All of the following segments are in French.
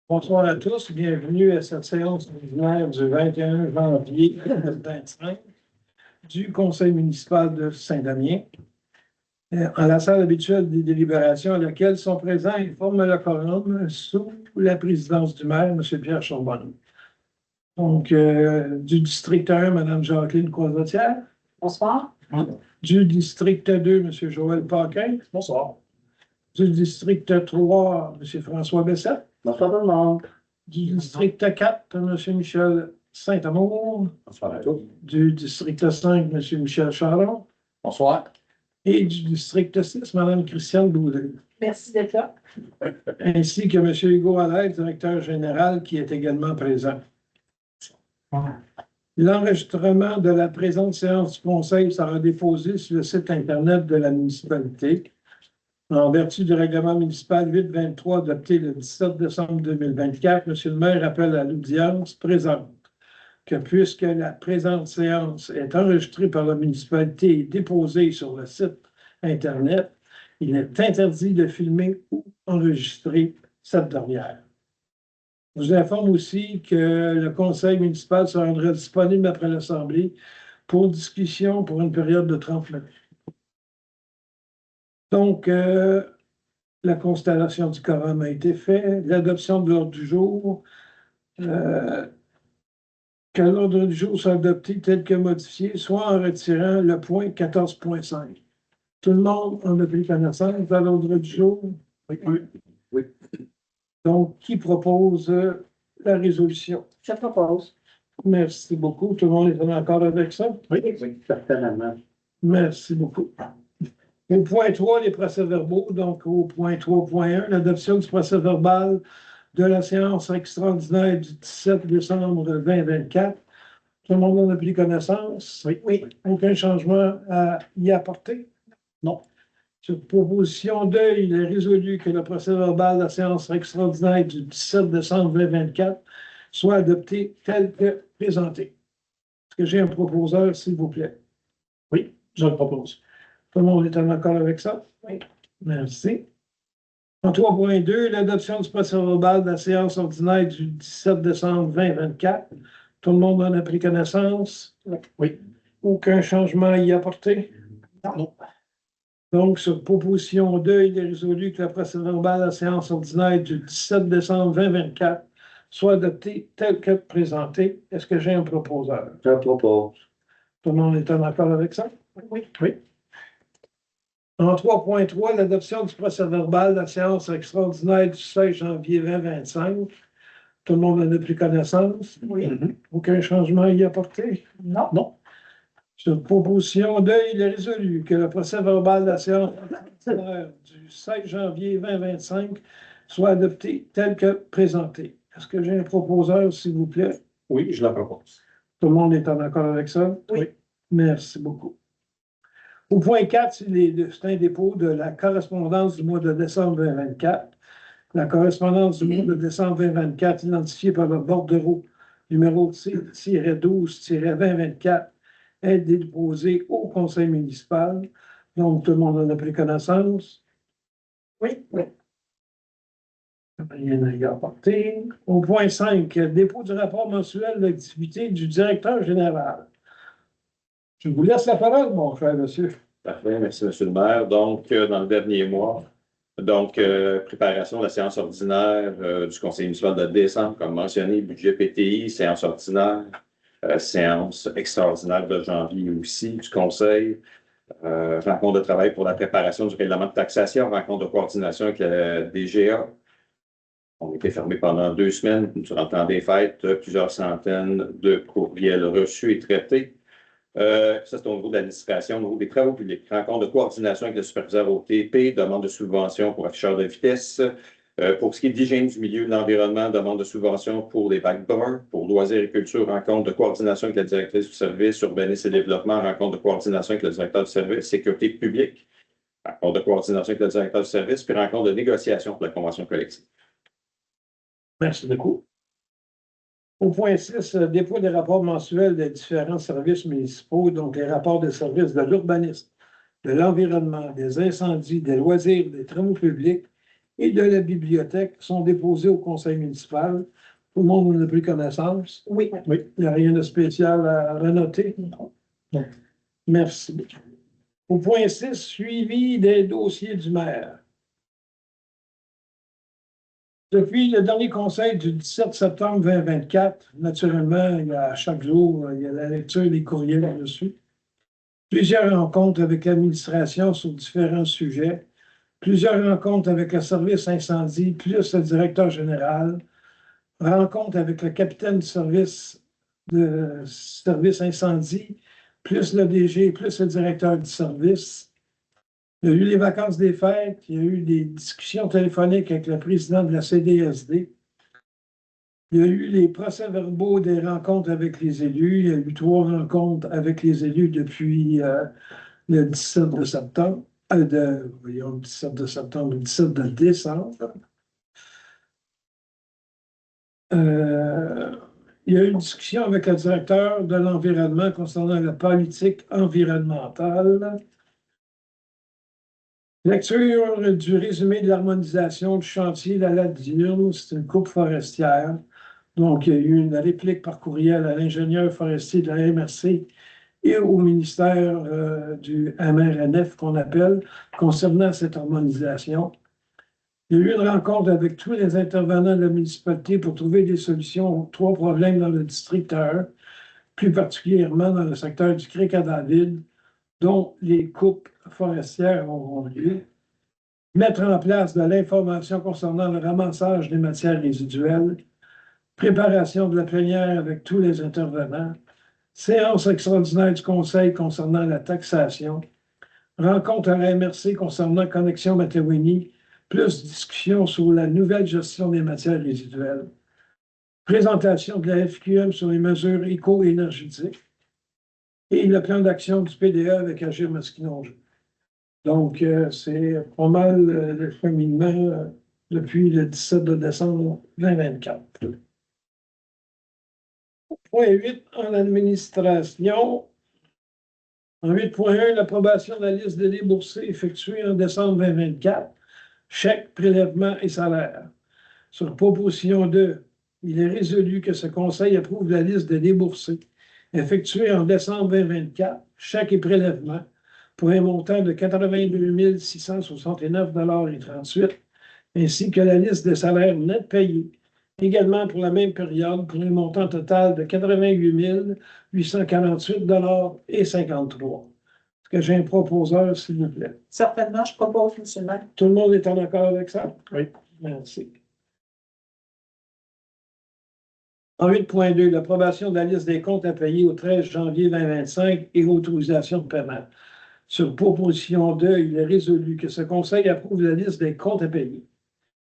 Bonsoir à tous, bienvenue à cette séance ordinaire du 21 janvier 2025 du Conseil municipal de Saint-Damien. En la salle habituelle des délibérations à laquelle sont présents et forment le quorum sous la présidence du maire, M. Pierre Charbonneau. Donc, du district 1, Mme Jacqueline Croisetière. Bonsoir. Du district 2, M. Joël Paquin. Bonsoir. Du district 3, M. François Bessette. Bonsoir tout le monde. Du district 4, M. Michel Saint-Amour. Bonsoir à tous. Du district 5, M. Michel Charon. Bonsoir. Et du district 6, Mme Christiane Boulet. Merci d'être là. Ainsi que M. Hugo Allaire, directeur général, qui est également présent. L'enregistrement de la présente séance du Conseil sera déposé sur le site Internet de la municipalité. En vertu du règlement municipal 823 adopté le 17 décembre 2024, M. le maire appelle à l'audience présente que puisque la présente séance est enregistrée par la municipalité et déposée sur le site Internet, il est interdit de filmer ou enregistrer cette dernière. Je vous informe aussi que le conseil municipal se rendra disponible après l'Assemblée pour discussion pour une période de 30 minutes. Donc, la constellation du quorum a été faite, l'adoption de l'ordre du jour, que l'ordre du jour soit adopté tel que modifié, soit en retirant le point 14.5. Tout le monde en a pris connaissance de l'ordre du jour? Oui. Donc, qui propose la résolution? Je propose. Merci beaucoup. Tout le monde est en accord avec ça? Oui, certainement. Merci beaucoup. Au point 3, les procès-verbaux. Donc, au point 3.1, l'adoption du procès-verbal de la séance extraordinaire du 17 décembre 2024. Tout le monde en a pris connaissance? Oui. Aucun changement à y apporter? Non. Sur proposition 2, il est résolu que le procès-verbal de la séance extraordinaire du 17 décembre 2024 soit adopté tel que présenté. Est-ce que j'ai un proposeur, s'il vous plaît? Oui, je le propose. Tout le monde est en accord avec ça? Oui. Merci. En 3.2, l'adoption du procès-verbal de la séance ordinaire du 17 décembre 2024. Tout le monde en a pris connaissance? Oui. Aucun changement à y apporter? Non. Donc, sur proposition 2, il est résolu que le procès-verbal de la séance ordinaire du 17 décembre 2024 soit adopté tel que présenté. Est-ce que j'ai un proposeur? Je le propose. Tout le monde est en accord avec ça? Oui. Oui. En 3.3, l'adoption du procès-verbal de la séance extraordinaire du 16 janvier 2025. Tout le monde en a pris connaissance? Oui. Aucun changement à y apporter? Non. Non. Sur proposition 2, il est résolu que le procès-verbal de la séance du 16 janvier 2025 soit adopté tel que présenté. Est-ce que j'ai un proposeur, s'il vous plaît? Oui, je le propose. Tout le monde est en accord avec ça? Oui. Merci beaucoup. Au point 4, c'est un dépôt de la correspondance du mois de décembre 2024. La correspondance du mois de décembre 2024, identifiée par le bordereau numéro C-12-2024, est déposée au conseil municipal. Donc, tout le monde en a pris connaissance? Oui. Rien à y apporter. Au point 5, dépôt du rapport mensuel d'activité du directeur général. Je vous laisse la parole, mon cher monsieur. Parfait, merci, M. le maire. Donc, dans le dernier mois, préparation de la séance ordinaire du conseil municipal de décembre, comme mentionné, budget PTI, séance ordinaire, séance extraordinaire de janvier aussi du conseil, rencontre de travail pour la préparation du règlement de taxation, rencontre de coordination avec la DGA. On était fermé pendant 2 semaines durant le temps des fêtes, plusieurs centaines de courriels reçus et traités. Ça, c'est au niveau de l'administration, au niveau des travaux publics. Rencontre de coordination avec le superviseur OTP, demande de subvention pour afficheurs de vitesse. Pour ce qui est d'hygiène du milieu de l'environnement, demande de subvention pour les bacs bruns. Pour loisirs et culture, rencontre de coordination avec la directrice du service, urbanisme et développement, rencontre de coordination avec le directeur du service, sécurité publique, rencontre de coordination avec le directeur du service, puis rencontre de négociation pour la convention collective. Merci beaucoup. Au point 6, dépôt des rapports mensuels des différents services municipaux, donc les rapports des services de l'urbanisme, de l'environnement, des incendies, des loisirs, des travaux publics et de la bibliothèque sont déposés au conseil municipal. Tout le monde en a pris connaissance. Oui. Il n'y a rien de spécial à renoter. Non. Merci. Au point 6, suivi des dossiers du maire. Depuis le dernier conseil du 17 septembre 2024, naturellement, chaque jour, il y a la lecture des courriels dessus. Plusieurs rencontres avec l'administration sur différents sujets. Plusieurs rencontres avec le service incendie, plus le directeur général. Rencontres avec le capitaine du service incendie, plus le DG, plus le directeur du service. Il y a eu les vacances des fêtes, il y a eu des discussions téléphoniques avec le président de la CDSD. Il y a eu les procès-verbaux des rencontres avec les élus. Il y a eu 3 rencontres avec les élus depuis le 17 de septembre. Le 17 de septembre, le 17 de décembre. Il y a eu une discussion avec le directeur de l'environnement concernant la politique environnementale. Lecture du résumé de l'harmonisation du chantier La Latte diurne, c'est une coupe forestière. Donc, il y a eu une réplique par courriel à l'ingénieur forestier de la MRC et au ministère du MRNF qu'on appelle concernant cette harmonisation. Il y a eu une rencontre avec tous les intervenants de la municipalité pour trouver des solutions aux 3 problèmes dans le district 1, plus particulièrement dans le secteur du Cric-à-David, dont les coupes forestières auront lieu. Mettre en place de l'information concernant le ramassage des matières résiduelles, préparation de la plénière avec tous les intervenants, séance extraordinaire du conseil concernant la taxation, rencontre à la MRC concernant Connexion Matawini, plus discussion sur la nouvelle gestion des matières résiduelles, présentation de la FQM sur les mesures éco-énergétiques et le plan d'action du PDA avec Agir Masquinongé. Donc, c'est pas mal le cheminement depuis le 17 de décembre 2024. Point 8, en administration. En 8.1, l'approbation de la liste des déboursés effectuée en décembre 2024. Chèques, prélèvements et salaires. Sur proposition 2, il est résolu que ce conseil approuve la liste des déboursés effectués en décembre 2024, chèques et prélèvements, pour un montant de 82 669,38 $, ainsi que la liste des salaires nets payés, également pour la même période, pour un montant total de 88 848,53 $. Est-ce que j'ai un proposeur, s'il vous plaît? Certainement, je propose, M. le maire. Tout le monde est en accord avec ça? Oui. Merci. En 8.2, l'approbation de la liste des comptes à payer au 13 janvier 2025 et autorisation de paiement. Sur proposition 2, il est résolu que ce conseil approuve la liste des comptes à payer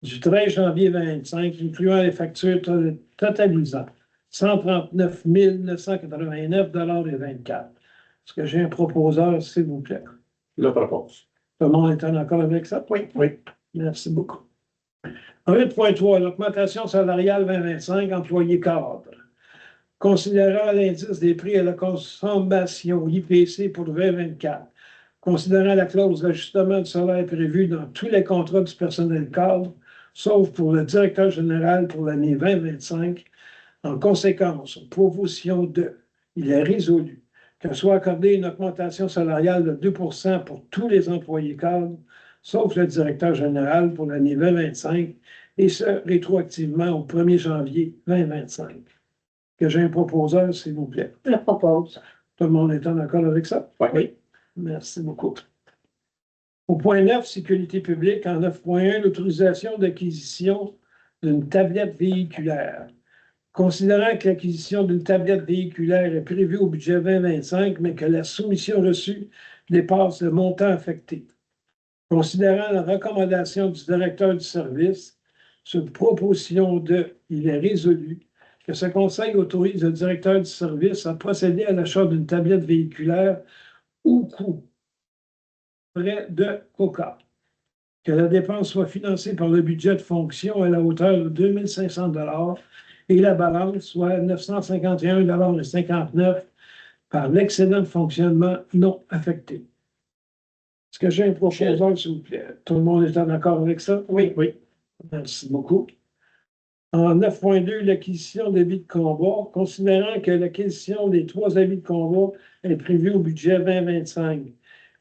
du 13 janvier 2025, incluant les factures totalisant 139 989,24 $. Est-ce que j'ai un proposeur, s'il vous plaît? Je le propose. Tout le monde est en accord avec ça? Oui. Merci beaucoup. En 8.3, l'augmentation salariale 2025, employés cadres. Considérant l'indice des prix à la consommation, IPC pour 2024, considérant la clause d'ajustement du salaire prévue dans tous les contrats du personnel cadre, sauf pour le directeur général pour l'année 2025, en conséquence, proposition 2, il est résolu que soit accordée une augmentation salariale de 2 pour tous les employés cadres, sauf le directeur général pour l'année 2025, et ce, rétroactivement au 1er janvier 2025. Que j'ai un proposeur, s'il vous plaît. Je le propose. Tout le monde est en accord avec ça? Oui. Merci beaucoup. Au point 9, sécurité publique, en 9.1, l'autorisation d'acquisition d'une tablette véhiculaire. Considérant que l'acquisition d'une tablette véhiculaire est prévue au budget 2025, mais que la soumission reçue dépasse le montant affecté. Considérant la recommandation du directeur du service, sur proposition de, il est résolu que ce conseil autorise le directeur du service à procéder à l'achat d'une tablette véhiculaire ou coût près de COCA. Que la dépense soit financée par le budget de fonction à la hauteur de 2 500 $ et la balance soit 951,59 $ par l'excédent de fonctionnement non affecté. Est-ce que j'ai un proposeur, s'il vous plaît? Tout le monde est en accord avec ça? Oui. Oui. Merci beaucoup. En 9.2, l'acquisition d'habits de combat, considérant que l'acquisition des 3 habits de combat est prévue au budget 2025,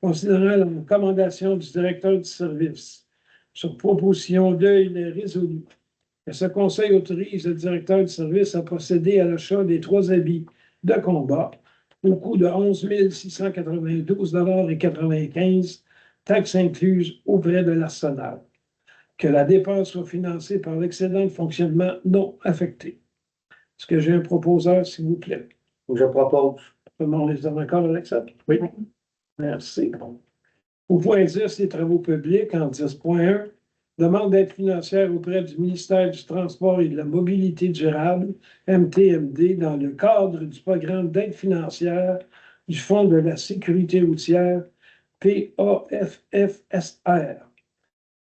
considérant la recommandation du directeur du service, sur proposition d'eux, il est résolu que ce conseil autorise le directeur du service à procéder à l'achat des 3 habits de combat au coût de 11 692,95 $, taxes incluses auprès de l'Arsenal. Que la dépense soit financée par l'excédent de fonctionnement non affecté. Est-ce que j'ai un proposeur, s'il vous plaît? Je propose. Tout le monde est d'accord avec ça? Oui. Merci. Au point 10, les travaux publics, en 10.1, demande d'aide financière auprès du ministère du Transport et de la Mobilité durable, MTMD, dans le cadre du programme d'aide financière du Fonds de la sécurité routière, PAFFSR.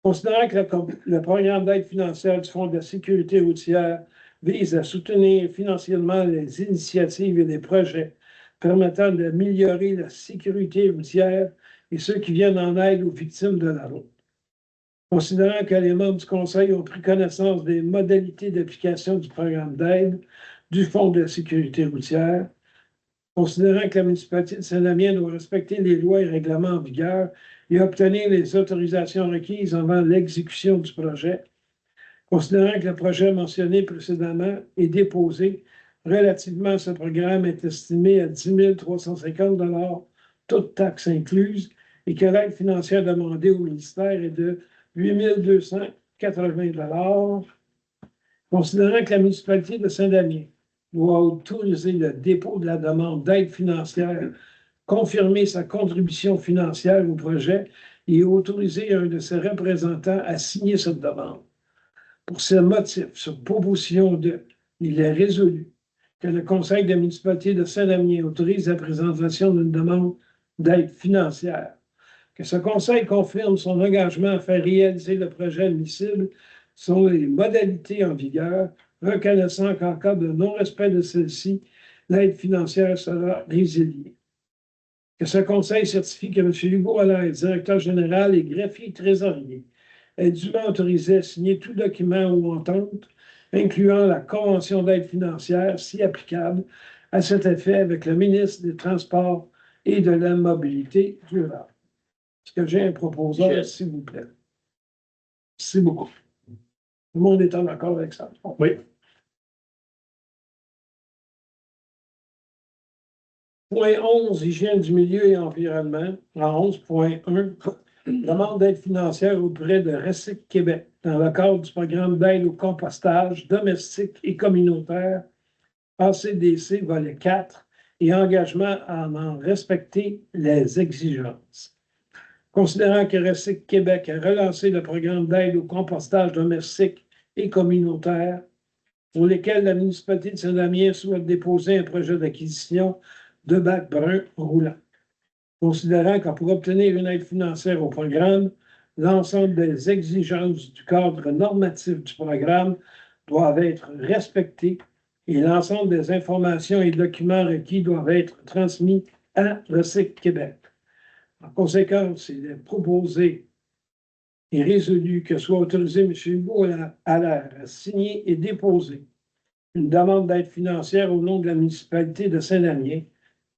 Considérant que le programme d'aide financière du Fonds de la sécurité routière vise à soutenir financièrement les initiatives et les projets permettant d'améliorer la sécurité routière et ceux qui viennent en aide aux victimes de la route. Considérant que les membres du Conseil ont pris connaissance des modalités d'application du programme d'aide du Fonds de la sécurité routière, considérant que la municipalité de Saint-Damien doit respecter les lois et règlements en vigueur et obtenir les autorisations requises avant l'exécution du projet, considérant que le projet mentionné précédemment est déposé relativement à ce programme est estimé à 10 350 $, toutes taxes incluses, et que l'aide financière demandée au ministère est de 8 280 $, considérant que la municipalité de Saint-Damien doit autoriser le dépôt de la demande d'aide financière, confirmer sa contribution financière au projet et autoriser un de ses représentants à signer cette demande. Pour ce motif, sur proposition de, il est résolu que le Conseil de la municipalité de Saint-Damien autorise la présentation d'une demande d'aide financière, que ce Conseil confirme son engagement à faire réaliser le projet admissible selon les modalités en vigueur, reconnaissant qu'en cas de non-respect de celle-ci, l'aide financière sera résiliée. Que ce Conseil certifie que M. Hugo Allaire, directeur général et greffier trésorier, est dûment autorisé à signer tout document ou entente, incluant la convention d'aide financière, si applicable, à cet effet avec le ministre des Transports et de la Mobilité durable. Est-ce que j'ai un proposeur, s'il vous plaît? Merci beaucoup. Tout le monde est en accord avec ça? Oui. Point 11, hygiène du milieu et environnement. En 11.1, demande d'aide financière auprès de Recyc Québec dans le cadre du programme d'aide au compostage domestique et communautaire ACDC volet 4 et engagement à en respecter les exigences. Considérant que Recyc Québec a relancé le programme d'aide au compostage domestique et communautaire pour lesquels la municipalité de Saint-Damien souhaite déposer un projet d'acquisition de bacs bruns roulants. Considérant que pour obtenir une aide financière au programme, l'ensemble des exigences du cadre normatif du programme doivent être respectées et l'ensemble des informations et documents requis doivent être transmis à Recyc Québec. En conséquence, il est proposé et résolu que soit autorisé M. Hugo Allaire à signer et déposer une demande d'aide financière au nom de la municipalité de Saint-Damien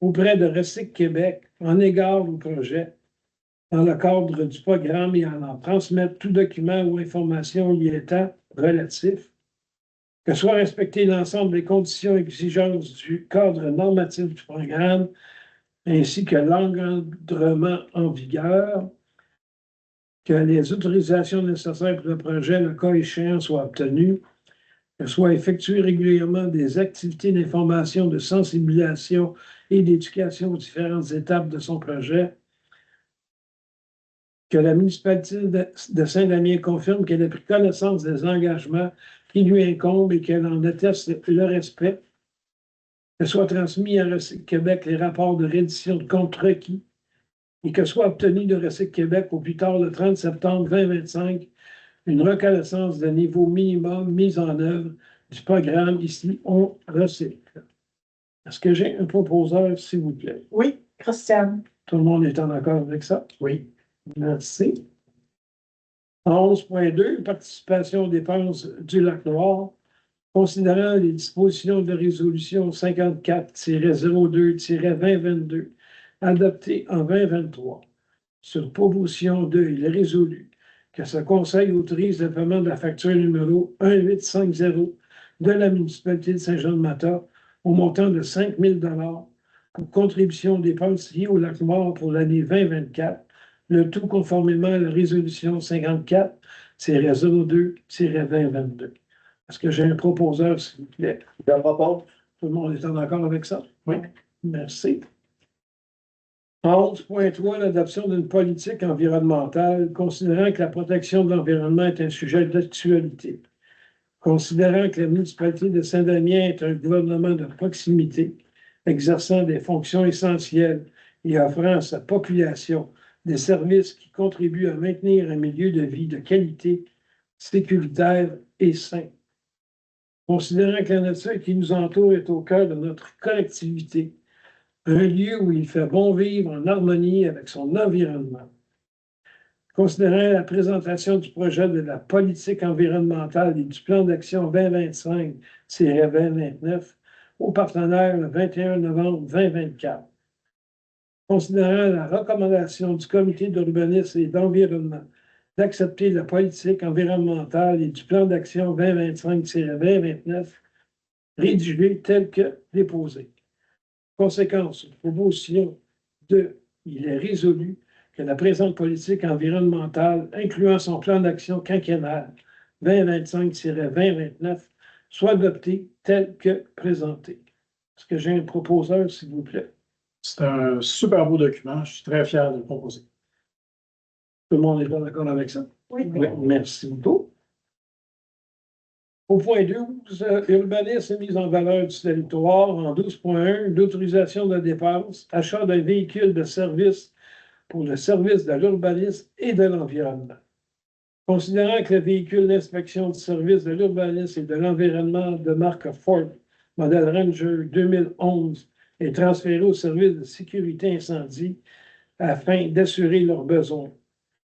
auprès de Recyc Québec en égard au projet dans le cadre du programme et en transmettre tout document ou information y étant relatif, que soit respecté l'ensemble des conditions et exigences du cadre normatif du programme ainsi que l'encadrement en vigueur, que les autorisations nécessaires pour le projet, le cas échéant, soient obtenues, que soient effectuées régulièrement des activités d'information, de sensibilisation et d'éducation aux différentes étapes de son projet, que la municipalité de Saint-Damien confirme qu'elle a pris connaissance des engagements qui lui incombent et qu'elle en atteste le respect, que soient transmis à Recyc Québec les rapports de reddition de comptes requis et que soit obtenu de Recyc Québec au plus tard le 30 septembre 2025 une reconnaissance de niveau minimum mise en œuvre du programme ici on recycle. Est-ce que j'ai un proposeur, s'il vous plaît? Oui, Christiane. Tout le monde est en accord avec ça? Oui. Merci. En 11.2, participation aux dépenses du Lac-Noir. Considérant les dispositions de résolution 54-02-2022 adoptées en 2023, sur proposition de, il est résolu que ce conseil autorise le paiement de la facture numéro 1850 de la municipalité de Saint-Jean-de-Mata au montant de 5 000 pour contribution aux dépenses liées au Lac-Noir pour l'année 2024, le tout conformément à la résolution 54-02-2022. Est-ce que j'ai un proposeur, s'il vous plaît? Je le propose. Tout le monde est en accord avec ça? Oui. Merci. En 11.3, l'adoption d'une politique environnementale, considérant que la protection de l'environnement est un sujet d'actualité. Considérant que la municipalité de Saint-Damien est un gouvernement de proximité, exerçant des fonctions essentielles et offrant à sa population des services qui contribuent à maintenir un milieu de vie de qualité, sécuritaire et sain. Considérant que la nature qui nous entoure est au cœur de notre collectivité, un lieu où il fait bon vivre en harmonie avec son environnement. Considérant la présentation du projet de la politique environnementale et du plan d'action 2025-2029 aux partenaires le 21 novembre 2024. Considérant la recommandation du comité d'urbanisme et d'environnement d'accepter la politique environnementale et du plan d'action 2025-2029 rédigé tel que déposé. Conséquence, proposition de, il est résolu que la présente politique environnementale, incluant son plan d'action quinquennal 2025-2029, soit adoptée tel que présenté. Est-ce que j'ai un proposeur, s'il vous plaît? C'est un super beau document. Je suis très fier de le proposer. Tout le monde est d'accord avec ça? Oui. Oui, merci beaucoup. Au point 12, urbanisme et mise en valeur du territoire. En 12.1, l'autorisation de dépenses, achat d'un véhicule de service pour le service de l'urbanisme et de l'environnement. Considérant que le véhicule d'inspection du service de l'urbanisme et de l'environnement de marque Ford, modèle Ranger 2011, est transféré au service de sécurité incendie afin d'assurer leurs besoins.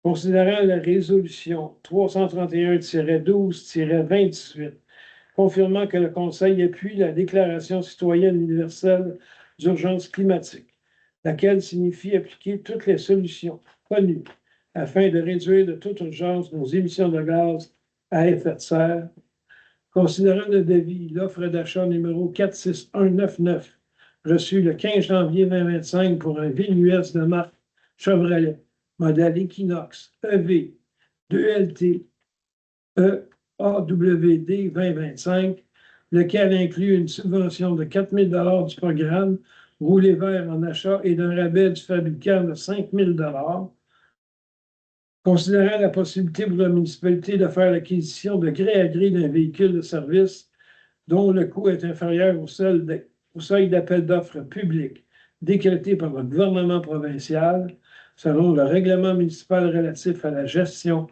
Considérant la résolution 331-12-2018, confirmant que le Conseil appuie la Déclaration citoyenne universelle d'urgence climatique, laquelle signifie appliquer toutes les solutions connues afin de réduire de toute urgence nos émissions de gaz à effet de serre. Considérant le devis, l'offre d'achat numéro 46199, reçue le 15 janvier 2025 pour un VUS de marque Chevrolet, modèle Equinox EV 2LT EAWD 2025, lequel inclut une subvention de 4 000 du programme Rouler vert en achat et d'un rabais du fabricant de 5 000 Considérant la possibilité pour la municipalité de faire l'acquisition de gré à gré d'un véhicule de service dont le coût est inférieur au seuil d'appel d'offres public décrété par le gouvernement provincial, selon le règlement municipal relatif à la gestion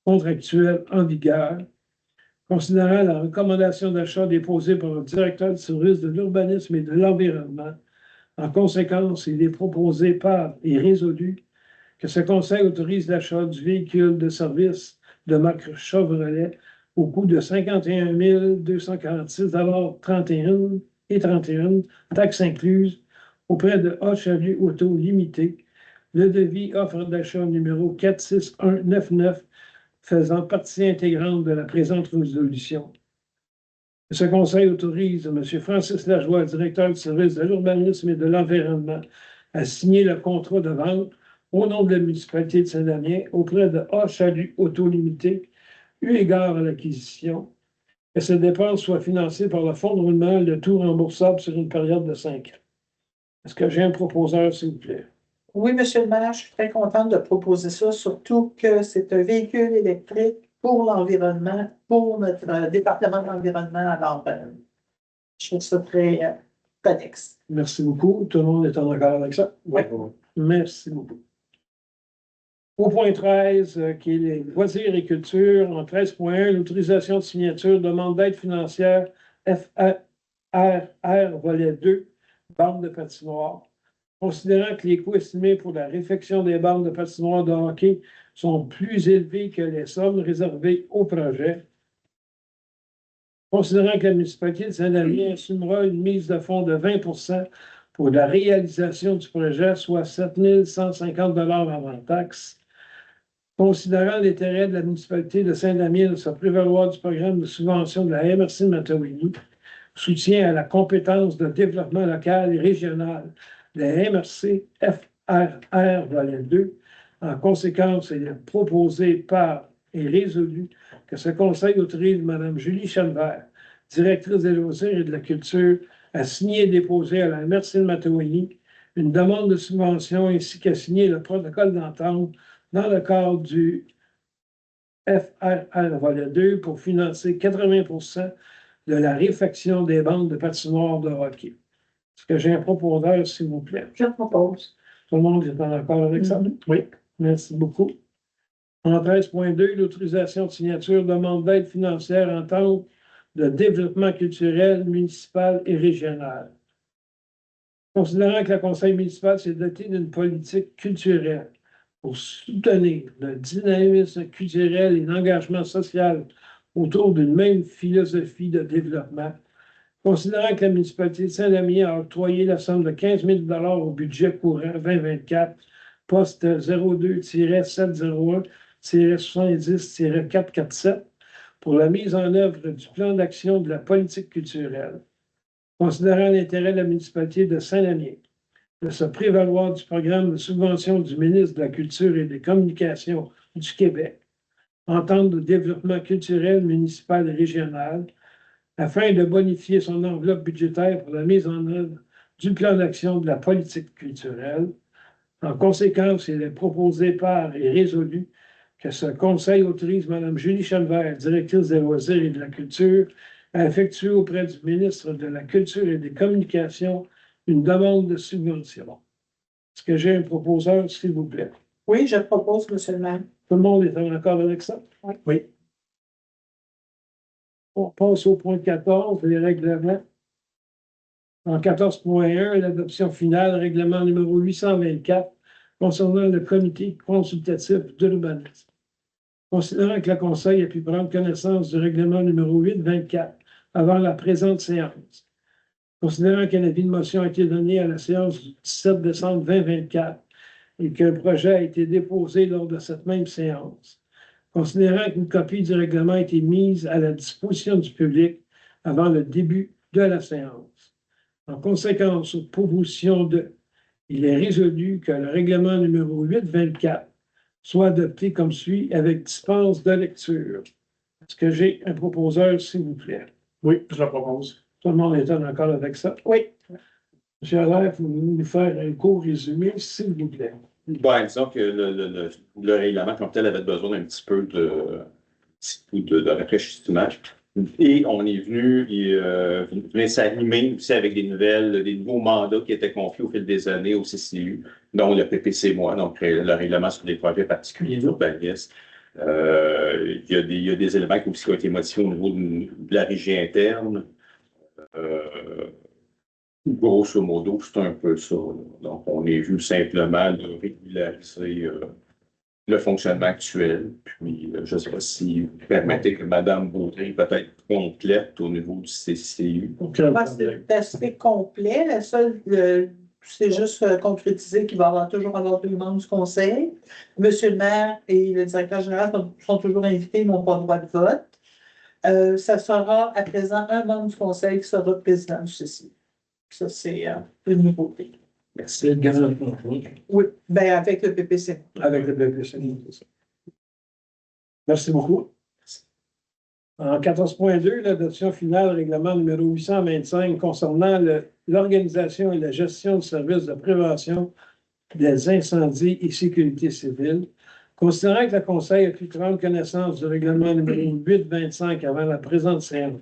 contractuelle en vigueur, considérant la recommandation d'achat déposée par le directeur du service de l'urbanisme et de l'environnement. En conséquence, il est proposé par et résolu que ce conseil autorise l'achat du véhicule de service de marque Chevrolet au coût de 51 246,31 taxes incluses, auprès de Chalut Auto Limité. Le devis offre d'achat numéro 46199 faisant partie intégrante de la présente résolution. Ce conseil autorise M. Francis Lajoie, directeur du service de l'urbanisme et de l'environnement, à signer le contrat de vente au nom de la municipalité de Saint-Damien auprès de Chalut Auto Limité, eu égard à l'acquisition, que ces dépenses soient financées par le fonds de roulement, le tout remboursable sur une période de 5 ans. Est-ce que j'ai un proposeur, s'il vous plaît? Oui, monsieur le maire, je suis très contente de proposer ça, surtout que c'est un véhicule électrique pour l'environnement, pour notre département de l'environnement. Alors, je trouve ça très connexe. Merci beaucoup. Tout le monde est en accord avec ça? Oui. Merci beaucoup. Au point 13, qui est les loisirs et culture, en 13.1, l'autorisation de signature, demande d'aide financière FRR, volet 2, bande de patinoire. considérant que les coûts estimés pour la réfection des bandes de patinoire de hockey sont plus élevés que les sommes réservées au projet, considérant que la municipalité de Saint-Damien assumera une mise de fonds de 20 pour la réalisation du projet, soit 7 150 avant taxe, considérant l'intérêt de la municipalité de Saint-Damien de se prévaloir du programme de subvention de la MRC de Matawini, soutien à la compétence de développement local et régional de la MRC FRR volet 2. En conséquence, il est proposé par et résolu que ce conseil autorise Mme Julie Chalvert, directrice des loisirs et de la culture, à signer et déposer à la MRC de Matawini une demande de subvention ainsi qu'à signer le protocole d'entente dans le cadre du FRR volet 2 pour financer 80 de la réfaction des bandes de patinoire de hockey. Est-ce que j'ai un proposeur, s'il vous plaît? Je propose. Tout le monde est en accord avec ça? Oui. Merci beaucoup. En 13.2, l'autorisation de signature demande d'aide financière en temps de développement culturel, municipal et régional. Considérant que le conseil municipal s'est doté d'une politique culturelle pour soutenir le dynamisme culturel et l'engagement social autour d'une même philosophie de développement, considérant que la municipalité de Saint-Damien a octroyé la somme de 15 000 au budget courant 2024, poste 02-701-70-447, pour la mise en œuvre du plan d'action de la politique culturelle, considérant l'intérêt de la municipalité de Saint-Damien de se prévaloir du programme de subvention du ministre de la Culture et des Communications du Québec, entente de développement culturel, municipal et régional, afin de bonifier son enveloppe budgétaire pour la mise en œuvre du plan d'action de la politique culturelle. En conséquence, il est proposé par et résolu que ce conseil autorise Mme Julie Chalvert, directrice des loisirs et de la culture, à effectuer auprès du ministre de la Culture et des Communications une demande de subvention. Est-ce que j'ai un proposeur, s'il vous plaît? Oui, je propose, monsieur le maire. Tout le monde est en accord avec ça? Oui. On passe au point 14, les règlements. En 14.1, l'adoption finale, règlement numéro 824, concernant le comité consultatif d'urbanisme. Considérant que le Conseil a pu prendre connaissance du règlement numéro 824 avant la présente séance, considérant qu'un avis de motion a été donné à la séance du 17 décembre 2024 et qu'un projet a été déposé lors de cette même séance, considérant qu'une copie du règlement a été mise à la disposition du public avant le début de la séance. En conséquence, aux propositions de, il est résolu que le règlement numéro 824 soit adopté comme suit avec dispense de lecture. Est-ce que j'ai un proposeur, s'il vous plaît? Oui, je le propose. Tout le monde est en accord avec ça? Oui. Monsieur Allaire, vous nous faire un court résumé, s'il vous plaît. Bon, disons que le règlement comme tel avait besoin d'un petit peu de rafraîchissement. Et on est venu s'animer aussi avec des nouveaux mandats qui étaient confiés au fil des années au CCU, dont le PPC-MOI, donc le règlement sur des projets particuliers d'urbanisme. Il y a des éléments qui ont été modifiés au niveau de la régie interne. Grosso modo, c'est un peu ça. Donc, on est venu simplement de régulariser le fonctionnement actuel. Puis, je ne sais pas si vous permettez que Mme Baudry peut-être complète au niveau du CCU. C'est assez complet. La seule, c'est juste concrétiser qu'il va y avoir toujours deux membres du conseil. Monsieur le maire et le directeur général sont toujours invités, n'ont pas le droit de vote. Ça sera à présent un membre du conseil qui sera président du CCU. Ça, c'est une nouveauté. Merci. Le grand Oui, bien avec le PPC. avec le PPC. Merci beaucoup. En 14.2, l'adoption finale, règlement numéro 825 concernant l'organisation et la gestion du service de prévention des incendies et sécurité civile. Considérant que le Conseil a pu prendre connaissance du règlement numéro 825 avant la présente séance,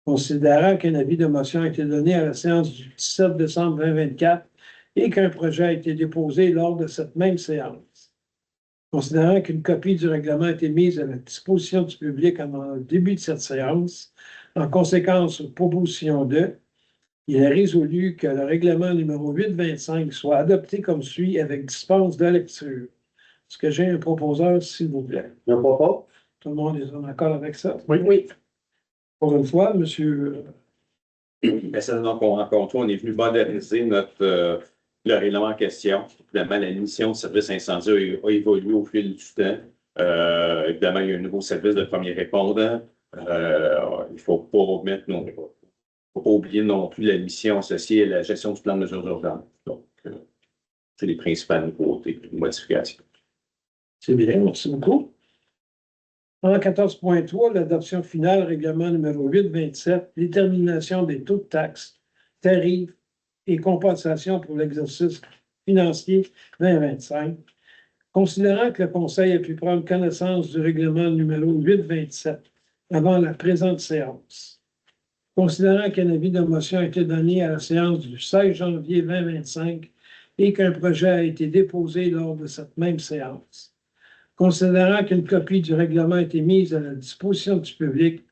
considérant qu'un avis de motion a été donné à la séance du 17 décembre 2024 et qu'un projet a été déposé lors de cette même séance. Considérant qu'une copie du règlement a été mise à la disposition du public avant le début de cette séance, en conséquence aux propositions de, Il est résolu que le règlement numéro 825 soit adopté comme suit avec dispense de lecture. Est-ce que j'ai un proposeur, s'il vous plaît? Je propose. Tout le monde est en accord avec ça? Oui. Oui. Pour une fois, monsieur. Mais ça, donc, encore une fois, on est venu moderniser le règlement en question. Évidemment, la mission de service incendie a évolué au fil du temps. Évidemment, il y a un nouveau service de premier répondant. Il ne faut pas mettre faut pas oublier non plus la mission associée à la gestion du plan de mesures urgentes. Donc, c'est les principales nouveautés, modifications. C'est bien, merci beaucoup. En 14.3, l'adoption finale, règlement numéro 827, détermination des taux de taxes, tarifs et compensations pour l'exercice financier 2025. Considérant que le Conseil a pu prendre connaissance du règlement numéro 827 avant la présente séance, considérant qu'un avis de motion a été donné à la séance du 16 janvier 2025 et qu'un projet a été déposé lors de cette même séance, considérant qu'une copie du règlement a été mise à la disposition du public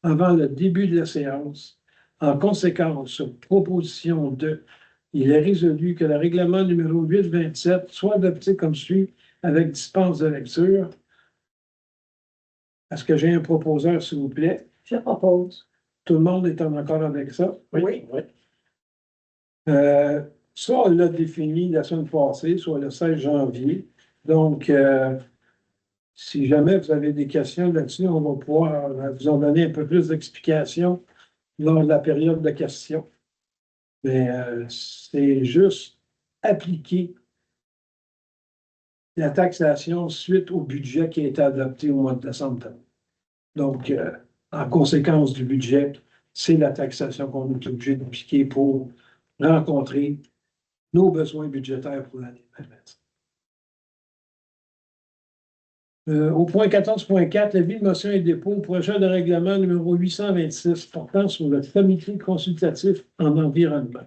avant le début de la séance, en conséquence, sur proposition de, il est résolu que le règlement numéro 827 soit adopté comme suit avec dispense de lecture. Est-ce que j'ai un proposeur, s'il vous plaît? Je propose. Tout le monde est en accord avec ça? Oui. Soit on l'a défini la semaine passée, soit le 16 janvier. Donc, si jamais vous avez des questions là-dessus, on va pouvoir vous en donner un peu plus d'explications lors de la période de questions. Mais c'est juste appliquer la taxation suite au budget qui a été adopté au mois de décembre. Donc, en conséquence du budget, c'est la taxation qu'on est obligé d'appliquer pour rencontrer nos besoins budgétaires pour l'année 2025. Au point 14.4, l'avis de motion et dépôt, projet de règlement numéro 826 portant sur le comité consultatif en environnement.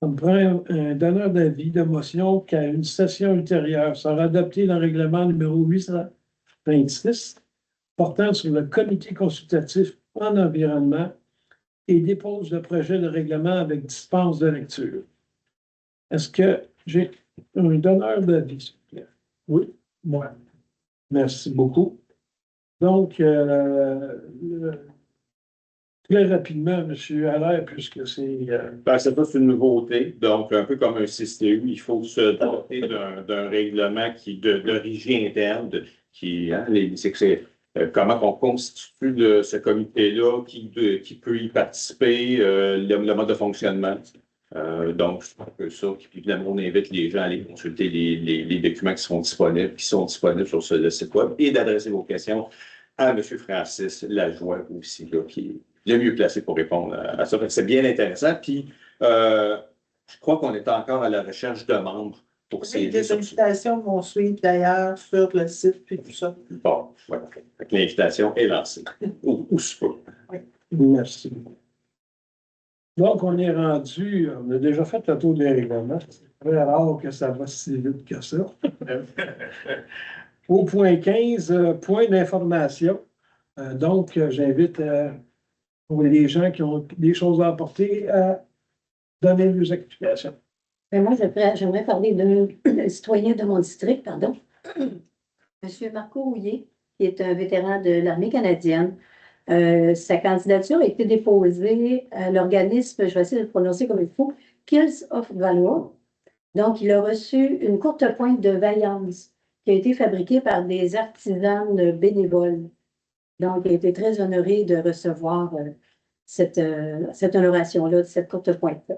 On prend un donneur d'avis de motion qu'à une session ultérieure sera adopté le règlement numéro 826 portant sur le comité consultatif en environnement et dépose le projet de règlement avec dispense de lecture. Est-ce que j'ai un donneur d'avis, s'il vous plaît? Oui, moi. Merci beaucoup. Donc, très rapidement, M. Allaire, puisque c'est... C'est pas une nouveauté. Donc, un peu comme un CCU, il faut se doter d'un règlement d'origine interne, comment on constitue ce comité-là, qui peut y participer, le mode de fonctionnement. Donc, c'est un peu ça. Puis, évidemment, on invite les gens à aller consulter les documents qui sont disponibles sur le site web et d'adresser vos questions à M. Francis Lajoie aussi, là, qui est le mieux placé pour répondre à ça. C'est bien intéressant. Puis, je crois qu'on est encore à la recherche de membres pour ces Les invitations vont suivre d'ailleurs sur le site puis tout ça. Bon, voilà. L'invitation est lancée. Ou super. Merci. Donc, on est rendu, on a déjà fait le tour des règlements. C'est très rare que ça va si vite que ça. Au point 15, point d'information. Donc, j'invite les gens qui ont des choses à apporter à donner leurs explications. Mais moi, j'aimerais parler d'un citoyen de mon district, pardon. Monsieur Marco Houillet, qui est un vétéran de l'armée canadienne. Sa candidature a été déposée à l'organisme, je vais essayer de le prononcer comme il faut, Kills of Valois. Donc, il a reçu une courte pointe de vaillance qui a été fabriquée par des artisanes bénévoles. Donc, il a été très honoré de recevoir cette honoration-là, cette courte pointe-là.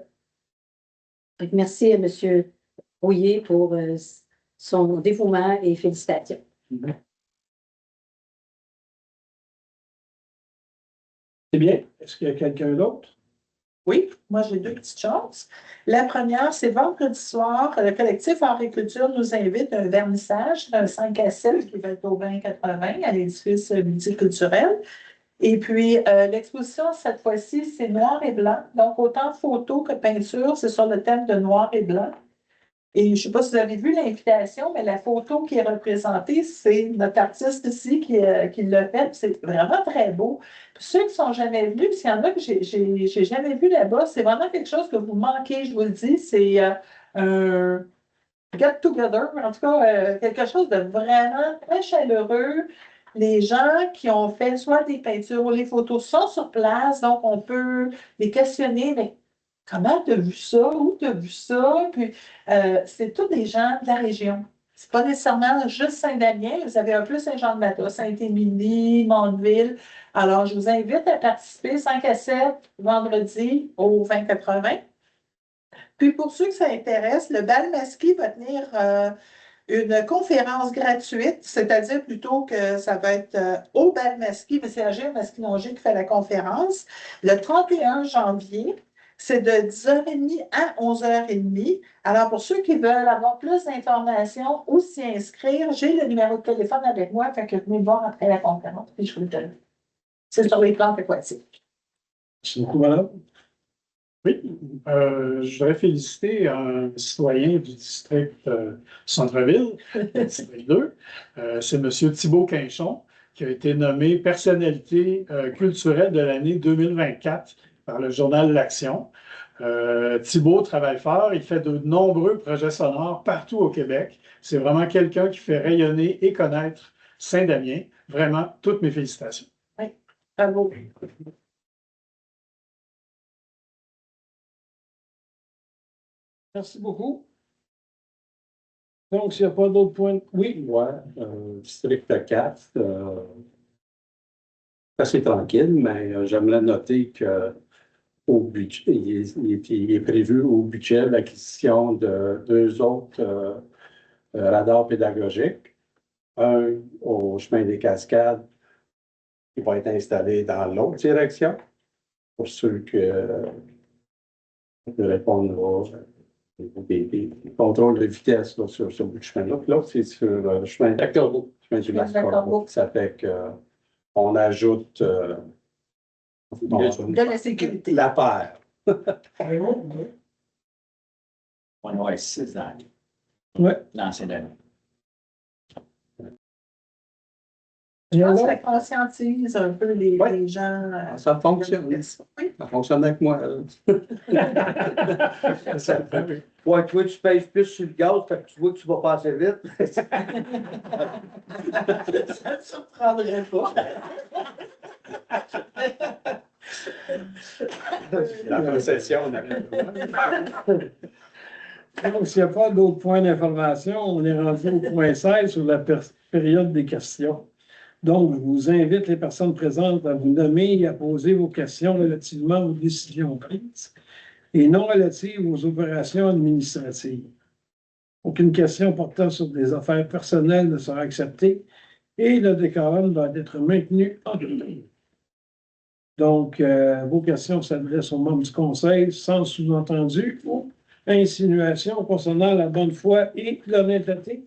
Donc, merci à M. Houillet pour son dévouement et félicitations. C'est bien. Est-ce qu'il y a quelqu'un d'autre? Oui, moi j'ai deux petites choses. La première, c'est vendredi soir, le collectif Agriculture nous invite à un vernissage d'un 5 à 7 qui va être au 2080 à l'édifice multiculturel. Et puis, l'exposition, cette fois-ci, c'est noir et blanc. Donc, autant photo que peinture, c'est sur le thème de noir et blanc. Et je ne sais pas si vous avez vu l'invitation, mais la photo qui est représentée, c'est notre artiste ici qui l'a fait. C'est vraiment très beau. Puis ceux qui ne sont jamais venus, s'il y en a que j'ai jamais vu là-bas, c'est vraiment quelque chose que vous manquez, je vous le dis. C'est un get together, en tout cas, quelque chose de vraiment très chaleureux. Les gens qui ont fait soit des peintures ou les photos sont sur place, donc on peut les questionner, mais comment tu as vu ça? Où tu as vu ça? Puis, c'est tous des gens de la région. C'est pas nécessairement juste Saint-Damien, vous avez un peu Saint-Jean-de-Mata, Saint-Émilie, Mondeville. Alors, je vous invite à participer 5 à 7 vendredi au 2080. Puis, pour ceux que ça intéresse, le bal masqué va tenir une conférence gratuite, c'est-à-dire plutôt que ça va être au bal masqué, mais c'est Agir Masquinongé qui fait la conférence, le 31 janvier. C'est de 10h30 à 11h30. Alors, pour ceux qui veulent avoir plus d'informations ou s'y inscrire, j'ai le numéro de téléphone avec moi, fait que venez me voir après la conférence, puis je vous le donne. C'est sur les plantes aquatiques. C'est beaucoup, madame. Oui, je voudrais féliciter un citoyen du district Centre-Ville, district 2. C'est M. Thibault Quinchon, qui a été nommé personnalité culturelle de l'année 2024 par le journal L'Action. Thibault travaille fort, il fait de nombreux projets sonores partout au Québec. C'est vraiment quelqu'un qui fait rayonner et connaître Saint-Damien. Vraiment, toutes mes félicitations. Oui, bravo. Merci beaucoup. Donc, s'il n'y a pas d'autres points, oui. Ouais, district 4, assez tranquille, mais j'aimerais noter que au budget, il est prévu au budget l'acquisition de 2 autres radars pédagogiques. Un au chemin des Cascades qui va être installé dans l'autre direction pour ceux que de répondre aux des contrôles de vitesse là, sur ce bout de chemin-là. Puis l'autre, c'est sur le chemin du Lac-Corbeau. Ça fait qu'on ajoute De la sécurité. la paire. On aurait 6 ans Ouais. dans ces années. Je pense que ça conscientise un peu les gens. Ça fonctionne. Oui. Ça fonctionne avec moi. Ouais, toi, tu pèses plus sur le gaz, fait que tu vois que tu vas passer vite. Ça ne te surprendrait pas. La concession, on avait. Donc, s'il n'y a pas d'autres points d'information, on est rendu au point 16 sur la période des questions. Donc, je vous invite les personnes présentes à vous nommer et à poser vos questions relativement aux décisions prises et non relatives aux opérations administratives. Aucune question portant sur des affaires personnelles ne sera acceptée et le décorum doit être maintenu en ligne. Donc, vos questions s'adressent aux membres du Conseil sans sous-entendu ou insinuation concernant la bonne foi et l'honnêteté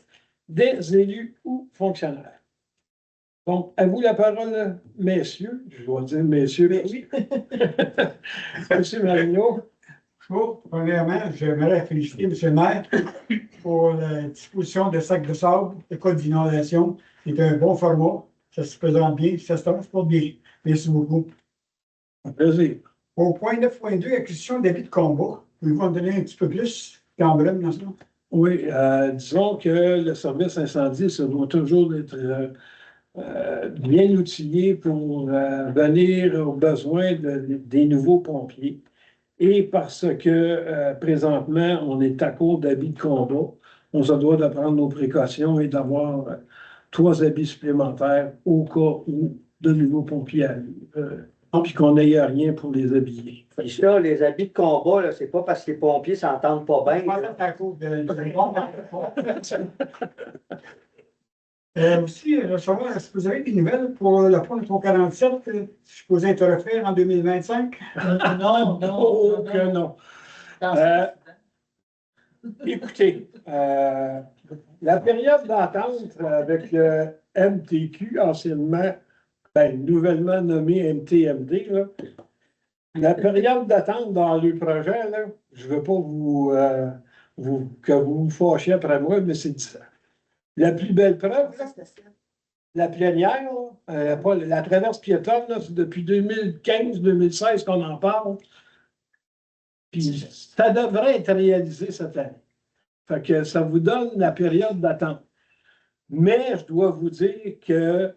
des élus ou fonctionnaires. Donc, à vous la parole, messieurs. Je dois dire messieurs. Mais oui. Monsieur Marino. Bon, premièrement, j'aimerais féliciter M. le maire pour la disposition de sacs de sable, de code d'inondation. C'est un bon format. Ça se présente bien, ça se transporte bien. Merci beaucoup. Un plaisir. Au point 9.2, acquisition d'habits de combat. Pouvez-vous en donner un petit peu plus d'emblème dans ça? Oui, disons que le service incendie, ça doit toujours être bien outillé pour venir aux besoins des nouveaux pompiers. Et parce que présentement, on est à court d'habits de combat, on se doit de prendre nos précautions et d'avoir 3 habits supplémentaires au cas où de nouveaux pompiers arrivent. Puis qu'on n'ait rien pour les habiller. Puis ça, les habits de combat, là, c'est pas parce que les pompiers s'entendent pas bien. À cause aussi, je veux savoir, est-ce que vous avez des nouvelles pour le point 47, supposé être refait en 2025? Non. Oh, que non. Écoutez, la période d'attente avec le MTQ, anciennement, nouvellement nommé MTMD, là, la période d'attente dans le projet, là, je ne veux pas que vous vous fâchiez après moi, mais c'est 10 ans. La plus belle preuve, là, la plénière, pas la traverse piétonne, là, c'est depuis 2015-2016 qu'on en parle. Puis ça devrait être réalisé cette année. Fait que ça vous donne la période d'attente. Mais je dois vous dire que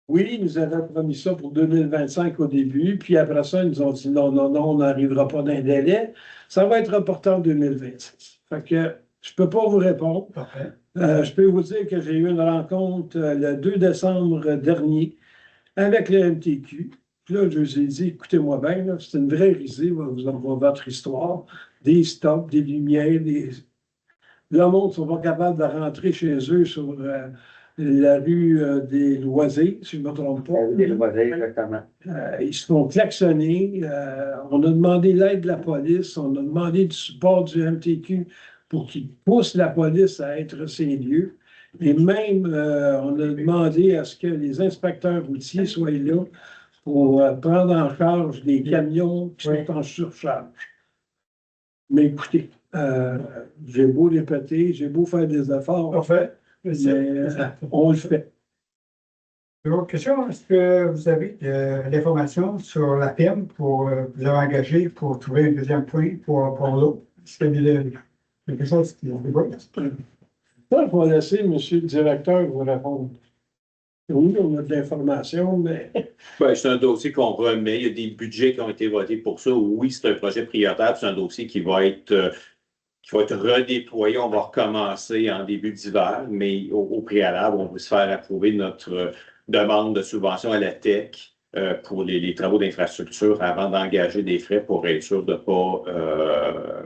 oui, nous avons promis ça pour 2025 au début, puis après ça, ils nous ont dit non, non, non, on n'arrivera pas d'un délai. Ça va être reporté en 2026. Fait que je ne peux pas vous répondre. Parfait. Je peux vous dire que j'ai eu une rencontre le 2 décembre dernier avec le MTQ. Puis là, je vous ai dit, écoutez-moi bien, là, c'est une vraie risée, vous envoie votre histoire, des stops, des lumières, le monde ne sont pas capables de rentrer chez eux sur la rue des Loisirs, si je ne me trompe pas. Les loisirs, exactement. Ils se font klaxonner. On a demandé l'aide de la police, on a demandé du support du MTQ pour qu'ils poussent la police à être ces lieux. Et même, on a demandé à ce que les inspecteurs routiers soient là pour prendre en charge les camions qui sont en surcharge. Mais écoutez, j'ai beau répéter, j'ai beau faire des efforts, Parfait. mais on le fait. Une autre question, est-ce que vous avez de l'information sur la PIM pour vous avez engagé pour trouver un deuxième point pour l'eau? Est-ce qu'il y a quelque chose qui est Ça, il faut laisser M. le directeur vous répondre. Oui, on a de l'information, mais Ben, c'est un dossier qu'on remet. Il y a des budgets qui ont été votés pour ça. Oui, c'est un projet prioritaire. C'est un dossier qui va être redéployé. On va recommencer en début d'hiver, mais au préalable, on veut se faire approuver notre demande de subvention à la TEC pour les travaux d'infrastructure avant d'engager des frais pour être sûr de pas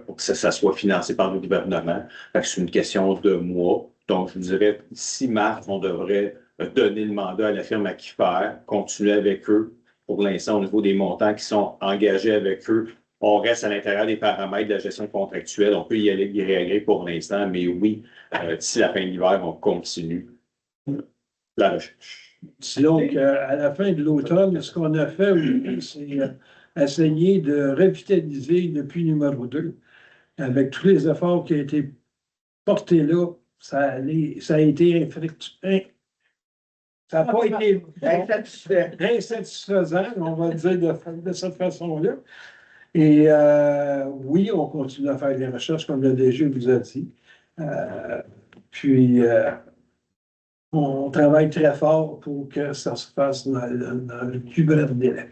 pour que ça soit financé par le gouvernement. C'est une question de mois. Donc, je vous dirais, d'ici mars, on devrait donner le mandat à la firme Aquifer, continuer avec eux. Pour l'instant, au niveau des montants qui sont engagés avec eux, on reste à l'intérieur des paramètres de la gestion contractuelle. On peut y aller gré à gré pour l'instant, mais oui, d'ici la fin de l'hiver, on continue la recherche. donc, à la fin de l'automne, ce qu'on a fait, c'est essayer de revitaliser le puits numéro 2. Avec tous les efforts qui ont été portés là, ça a été ça n'a pas été insatisfaisant, on va le dire de cette façon-là. Et oui, on continue à faire des recherches, comme le DG vous a dit. Puis, on travaille très fort pour que ça se fasse dans le plus bref délai.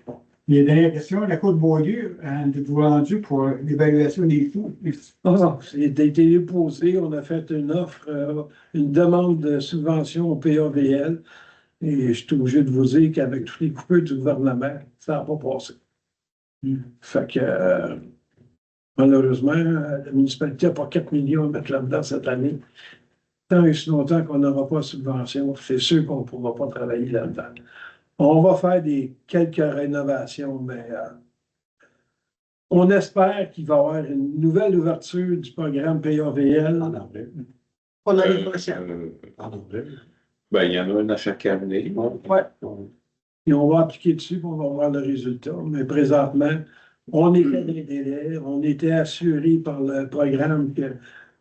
Les dernières questions, la Côte Beaulieu, êtes-vous rendu pour l'évaluation des coûts? C'est été déposé, on a fait une offre, une demande de subvention au PAVL. Et je suis obligé de vous dire qu'avec tous les coupures du gouvernement, ça n'a pas passé. Fait que, malheureusement, la municipalité n'a pas 4 millions à mettre là-dedans cette année. Tant et si longtemps qu'on n'aura pas de subvention, c'est sûr qu'on ne pourra pas travailler là-dedans. On va faire quelques rénovations, mais on espère qu'il va y avoir une nouvelle ouverture du programme PAVL. En avril. Pour l'année prochaine. En avril. Ben, il y en a une à chaque année. Ouais. Et on va appliquer dessus, puis on va voir le résultat. Mais présentement, on était dans les délais, on était assuré par le programme que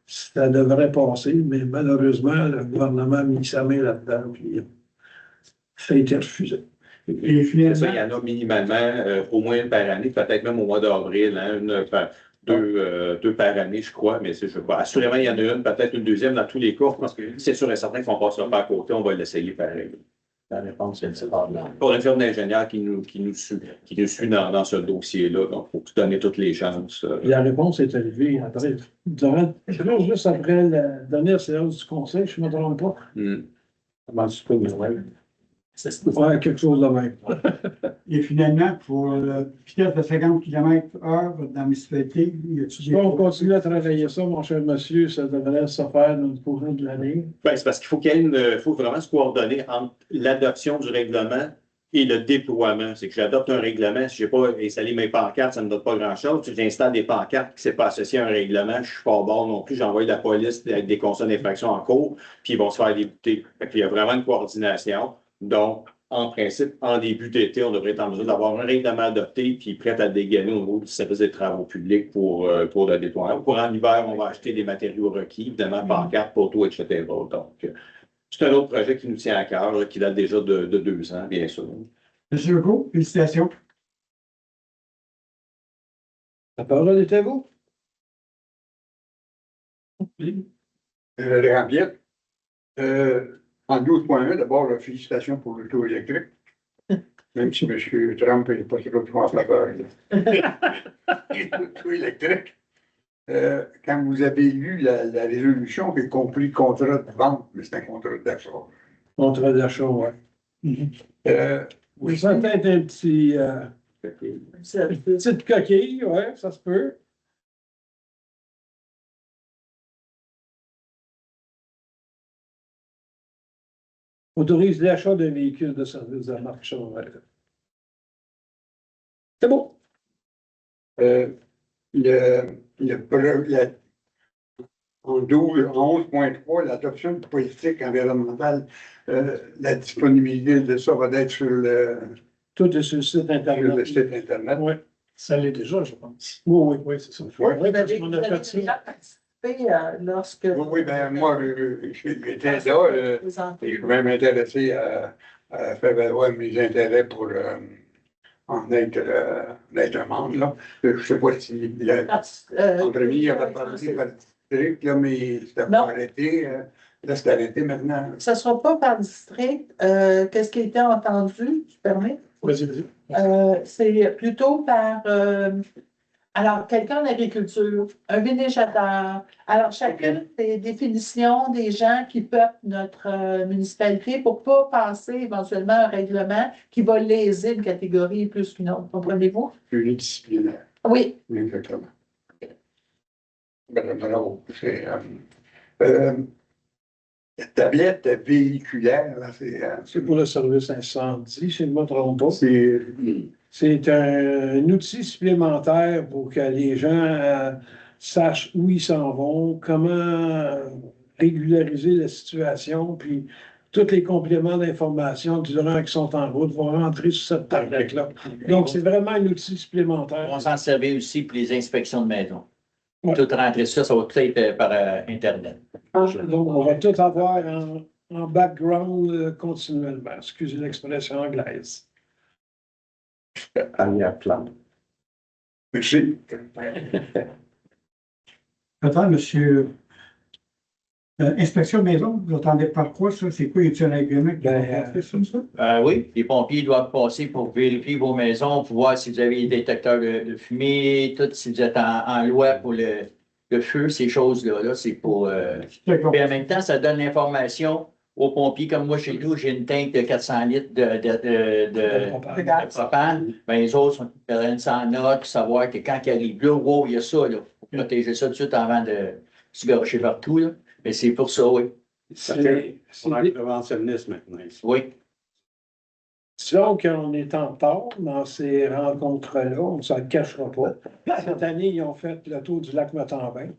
ça devrait passer, mais malheureusement, le gouvernement a mis sa main là-dedans, puis ça a été refusé. Et Ça, finalement, il y en a minimalement au moins une par année, peut-être même au mois d'avril, hein, deux par année, je crois, mais je sais pas. Assurément, il y en a une, peut-être une deuxième dans tous les cas, parce que c'est sûr et certain qu'on ne passera pas à côté, on va l'essayer pareil. La réponse est c'est pas là. Pour une firme d'ingénieurs qui nous suit dans ce dossier-là, donc il faut se donner toutes les chances. La réponse est arrivée après, juste après la dernière séance du conseil, je ne me trompe pas. Comment tu peux Noël? Ouais, quelque chose de même. et finalement, pour la vitesse de 50 km/h dans la municipalité, y a-t-il Si on continue à travailler ça, mon cher monsieur, ça devrait se faire dans le courant de l'année. Ben, c'est parce qu'il faut faut vraiment se coordonner entre l'adoption du règlement et le déploiement. C'est que j'adopte un règlement, si je n'ai pas installé mes pancartes, ça ne me donne pas grand-chose. Si j'installe des pancartes qui ne sont pas associées à un règlement, je ne suis pas au bord non plus. J'envoie la police avec des constats d'infraction en cours, puis ils vont se faire débouter. Il y a vraiment une coordination. Donc, en principe, en début d'été, on devrait être en mesure d'avoir un règlement adopté puis prêt à dégainer au niveau du service des travaux publics pour le déploiement. Pour en hiver, on va acheter des matériaux requis, évidemment, pancartes, poteaux, etc. Donc, c'est un autre projet qui nous tient à cœur, là, qui date déjà de 2 ans, bien sûr. Monsieur Legault, félicitations. La parole est à vous. Les Rambiette. En 12.1, d'abord, félicitations pour l'auto électrique. Même si M. Trump n'est pas toujours en faveur de l'auto électrique. Quand vous avez lu la résolution, j'ai compris contrat de vente, mais c'est un contrat d'achat. Contrat d'achat, oui. Vous sentez être un petit, une petite coquille, oui, ça se peut. Autorise l'achat d'un véhicule de service de marque Chevrolet. C'est bon. En 11.3, l'adoption de politique environnementale, la disponibilité de ça va être sur le Tout est sur le site Internet. site Internet. Oui, Ça l'est déjà, je pense. oui, oui. Oui, c'est ça. Ouais. Oui, Vous parce avez qu'on a fait déjà ça. participé lorsque. Oui, oui, ben moi, j'étais là, et je suis même intéressé à faire valoir mes intérêts pour en être un membre, là. Je ne sais pas si André avait parlé par district, là, mais c'était pas arrêté. Là, c'est arrêté maintenant. Ça ne sera pas par district. Qu'est-ce qui a été entendu, tu permets? Vas-y, vas-y. C'est plutôt par alors, quelqu'un en agriculture, un villégiateur. Alors, chacune des définitions des gens qui peuplent notre municipalité pour ne pas passer éventuellement un règlement qui va léser une catégorie plus qu'une autre. Comprenez-vous? Pluridisciplinaire. Oui. Exactement. Ben, bravo. C'est la tablette véhiculaire, là, C'est pour le service incendie, si je ne me trompe pas. c'est C'est un outil supplémentaire pour que les gens sachent où ils s'en vont, comment régulariser la situation, puis tous les compléments d'information durant qu'ils sont en route vont rentrer sur cette tablette-là. Donc, c'est vraiment un outil supplémentaire. On s'en servir aussi pour les inspections de maison. Ouais. Tout rentrer ça va tout être par Internet. Donc, on va tout avoir en background continuellement. Excusez l'expression anglaise. Arrière-plan. merci. Attends, monsieur. Inspection de maison, vous attendez par quoi, ça? C'est quoi? Y a-t-il un règlement qui va passer sur ça? Oui, les pompiers doivent passer pour vérifier vos maisons, pour voir si vous avez des détecteurs de fumée, tout, si vous êtes en loi pour le feu, ces choses-là. Là, c'est pour. D'accord. Puis en même temps, ça donne l'information aux pompiers. Comme moi, chez nous, j'ai une tank de 400 litres de propane. Ben, les autres sont prennent ça en note, savoir que quand ils arrivent là, wow, il y a ça, là. Faut protéger ça tout de suite avant de se gâcher partout, là. Mais c'est pour ça, oui. On a un préventionniste maintenant ici. Oui. Disons qu'on est en retard dans ces rencontres-là, on ne s'en cachera pas. Cette année, ils ont fait le tour du lac Matambin.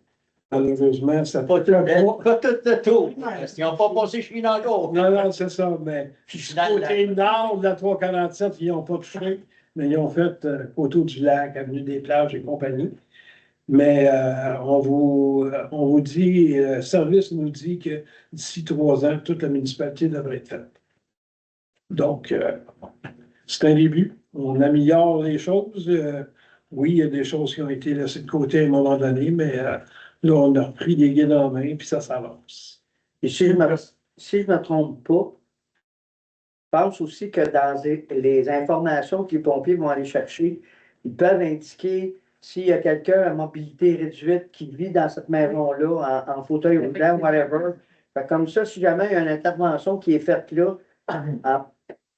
Malheureusement, ça Pas tout le tour. Ils n'ont pas passé chez nous encore. Non, non, c'est ça, mais du côté nord de la 347, ils n'ont pas touché, mais ils ont fait autour du lac, avenue des plages et compagnie. Mais on vous dit, le service nous dit que d'ici 3 ans, toute la municipalité devrait être faite. Donc, c'est un début. On améliore les choses. Oui, il y a des choses qui ont été laissées de côté à un moment donné, mais là, on a repris des guides en main, puis ça s'avance. Et si je me trompe pas, je pense aussi que dans les informations que les pompiers vont aller chercher, ils peuvent indiquer s'il y a quelqu'un à mobilité réduite qui vit dans cette maison-là, en fauteuil roulant, whatever. Fait comme ça, si jamais il y a une intervention qui est faite là,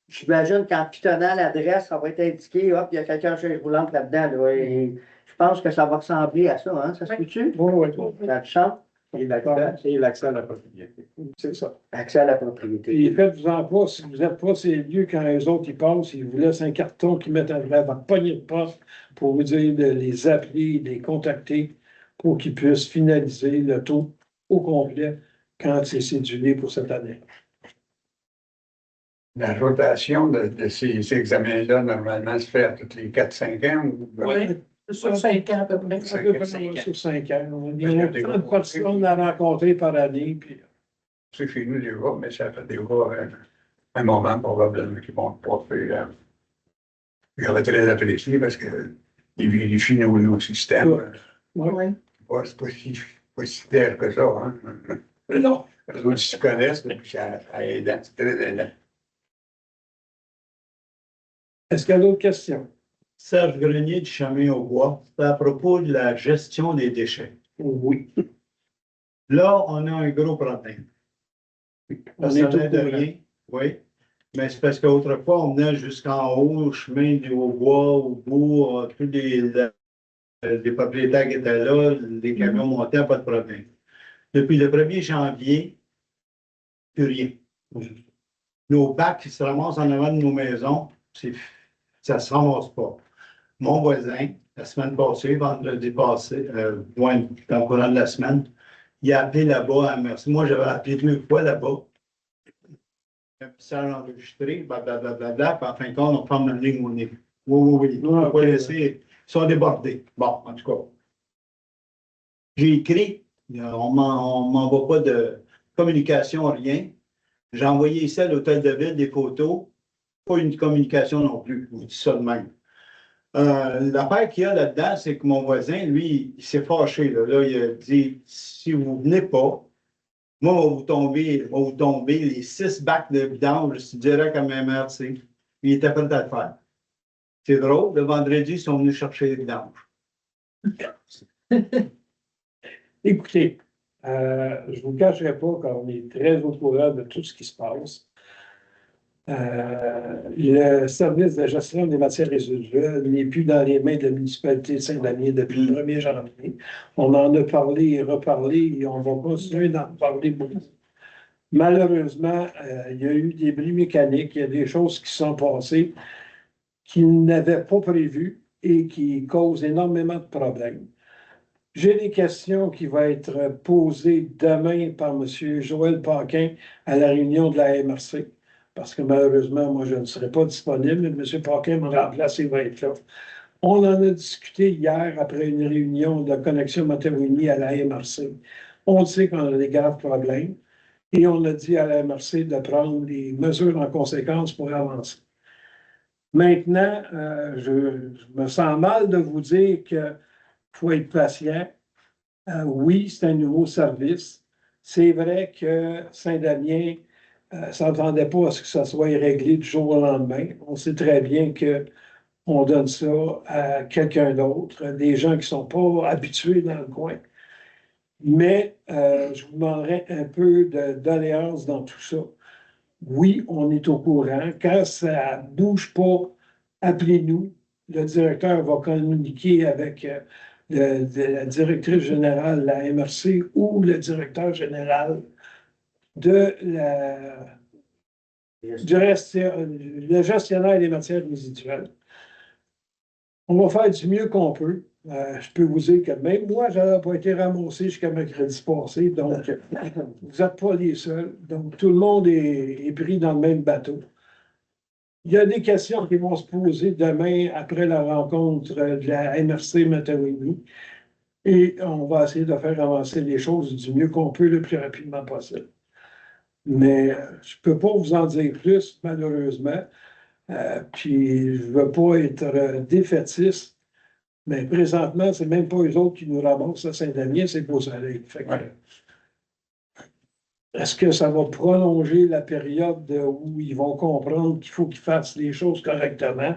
j'imagine qu'en pitonnant l'adresse, ça va être indiqué, hop, il y a quelqu'un en chaise roulante là-dedans. Là, et je pense que ça va ressembler à ça, hein? Ça se peut-tu? Oui, Ça te chante? Et l'accès à la propriété. c'est ça. Accès à la propriété. Et faites-vous-en pas, si vous n'êtes pas ces lieux, quand les autres y passent, ils vous laissent un carton qui met à votre poignée de porte pour vous dire de les appeler, de les contacter pour qu'ils puissent finaliser le taux au complet quand c'est cédulé pour cette année. La rotation de ces examens-là, normalement, se fait à tous les 4-5 ans. Oui, sur 5 ans à peu près. Ça peut prendre sur 5 ans. Il y a plein de personnes à rencontrer par année. Puis... C'est chez nous déjà, mais ça fait déjà un moment probablement qu'ils vont pas faire. J'aurais très apprécié parce que ils vérifient nos systèmes. Oui. Ouais, c'est pas si clair que ça. Hein? Non. Les autres se connaissent, puis ça aide. C'est très aidant. Est-ce qu'il y a d'autres questions? Serge Grenier du Chemin au Bois, c'est à propos de la gestion des déchets. Oui. Là, on a un gros problème. On Ça est au n'aide de courant. rien, oui. Mais c'est parce qu'autrefois, on venait jusqu'en haut, au chemin du Haut-Bois, au bout, tous les propriétaires qui étaient là, les camions montaient, pas de problème. Depuis le 1er janvier, plus rien. Nos bacs qui se ramassent en avant de nos maisons, ça ne se ramasse pas. Mon voisin, la semaine passée, vendredi passé, dans le courant de la semaine, il a appelé là-bas à Merci. Moi, j'avais appelé 2 fois là-bas. Ça a enregistré, blablabla, puis en fin de compte, on ferme la ligne au nez. Oui. Il ne faut pas laisser. Ils sont débordés. Bon, en tout cas. J'ai écrit, on ne m'envoie pas de communication, rien. J'ai envoyé ici à l'hôtel de ville des photos. Pas une communication non plus. Je vous dis ça de même. L'affaire qu'il y a là-dedans, c'est que mon voisin, lui, il s'est fâché. Là, il a dit si vous ne venez pas, moi, on va vous tomber les 6 bacs de vidange, je direct à ma MRC. Il était prêt à le faire. C'est drôle, le vendredi, ils sont venus chercher les vidanges. Écoutez, je ne vous cacherai pas qu'on est très au courant de tout ce qui se passe. Le service de gestion des matières résiduelles n'est plus dans les mains de la municipalité de Saint-Damien depuis le 1er janvier. On en a parlé et reparlé et on va continuer d'en parler beaucoup. Malheureusement, il y a eu des bris mécaniques, il y a des choses qui sont passées qu'ils n'avaient pas prévues et qui causent énormément de problèmes. J'ai des questions qui vont être posées demain par M. Joël Paquin à la réunion de la MRC. Parce que malheureusement, moi, je ne serai pas disponible, mais M. Paquin me remplace et va être là. On en a discuté hier après une réunion de connexion Matawini à la MRC. On sait qu'on a des graves problèmes et on a dit à la MRC de prendre des mesures en conséquence pour avancer. Maintenant, je me sens mal de vous dire qu'il faut être patient. Oui, c'est un nouveau service. C'est vrai que Saint-Damien ne s'entendait pas à ce que ça soit réglé du jour au lendemain. On sait très bien qu'on donne ça à quelqu'un d'autre, des gens qui ne sont pas habitués dans le coin. Mais je vous demanderais un peu de doléance dans tout ça. Oui, on est au courant. Quand ça ne bouge pas, appelez-nous. Le directeur va communiquer avec la directrice générale de la MRC ou le directeur général de le gestionnaire des matières résiduelles. On va faire du mieux qu'on peut. Je peux vous dire que même moi, je n'avais pas été ramassé jusqu'à mercredi passé, donc vous n'êtes pas les seuls. Donc, tout le monde est pris dans le même bateau. Il y a des questions qui vont se poser demain après la rencontre de la MRC Matawini et on va essayer de faire avancer les choses du mieux qu'on peut le plus rapidement possible. Mais je ne peux pas vous en dire plus, malheureusement. Puis je ne veux pas être défaitiste, mais présentement, ce n'est même pas eux autres qui nous ramassent à Saint-Damien, c'est Beau-Soleil. Est-ce que ça va prolonger la période où ils vont comprendre qu'il faut qu'ils fassent les choses correctement?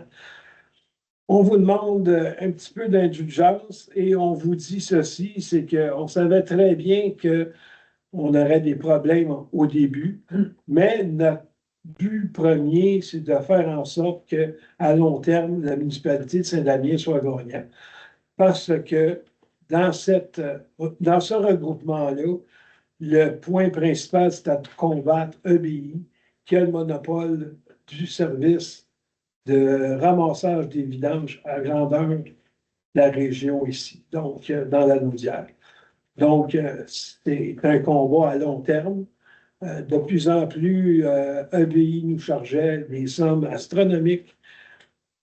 On vous demande un petit peu d'indulgence et on vous dit ceci, c'est qu'on savait très bien qu'on aurait des problèmes au début, mais notre but premier, c'est de faire en sorte qu'à long terme, la municipalité de Saint-Damien soit gagnante. Parce que dans ce regroupement-là, le point principal, c'est de combattre EBI, qui a le monopole du service de ramassage des vidanges à grandeur de la région ici, donc dans la Naudière. Donc, c'est un combat à long terme. De plus en plus, EBI nous chargeait des sommes astronomiques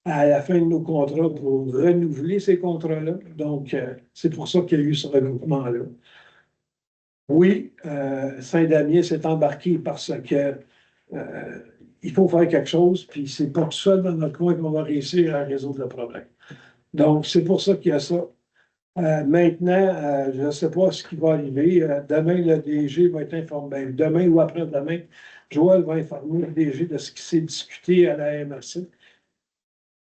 à la fin de nos contrats pour renouveler ces contrats-là. Donc, c'est pour ça qu'il y a eu ce regroupement-là. Oui, Saint-Damien s'est embarqué parce que il faut faire quelque chose, puis c'est pas tout seul dans notre coin qu'on va réussir à résoudre le problème. Donc, c'est pour ça qu'il y a ça. Maintenant, je ne sais pas ce qui va arriver. Demain, le DG va être informé. Demain ou après-demain, Joël va informer le DG de ce qui s'est discuté à la MRC.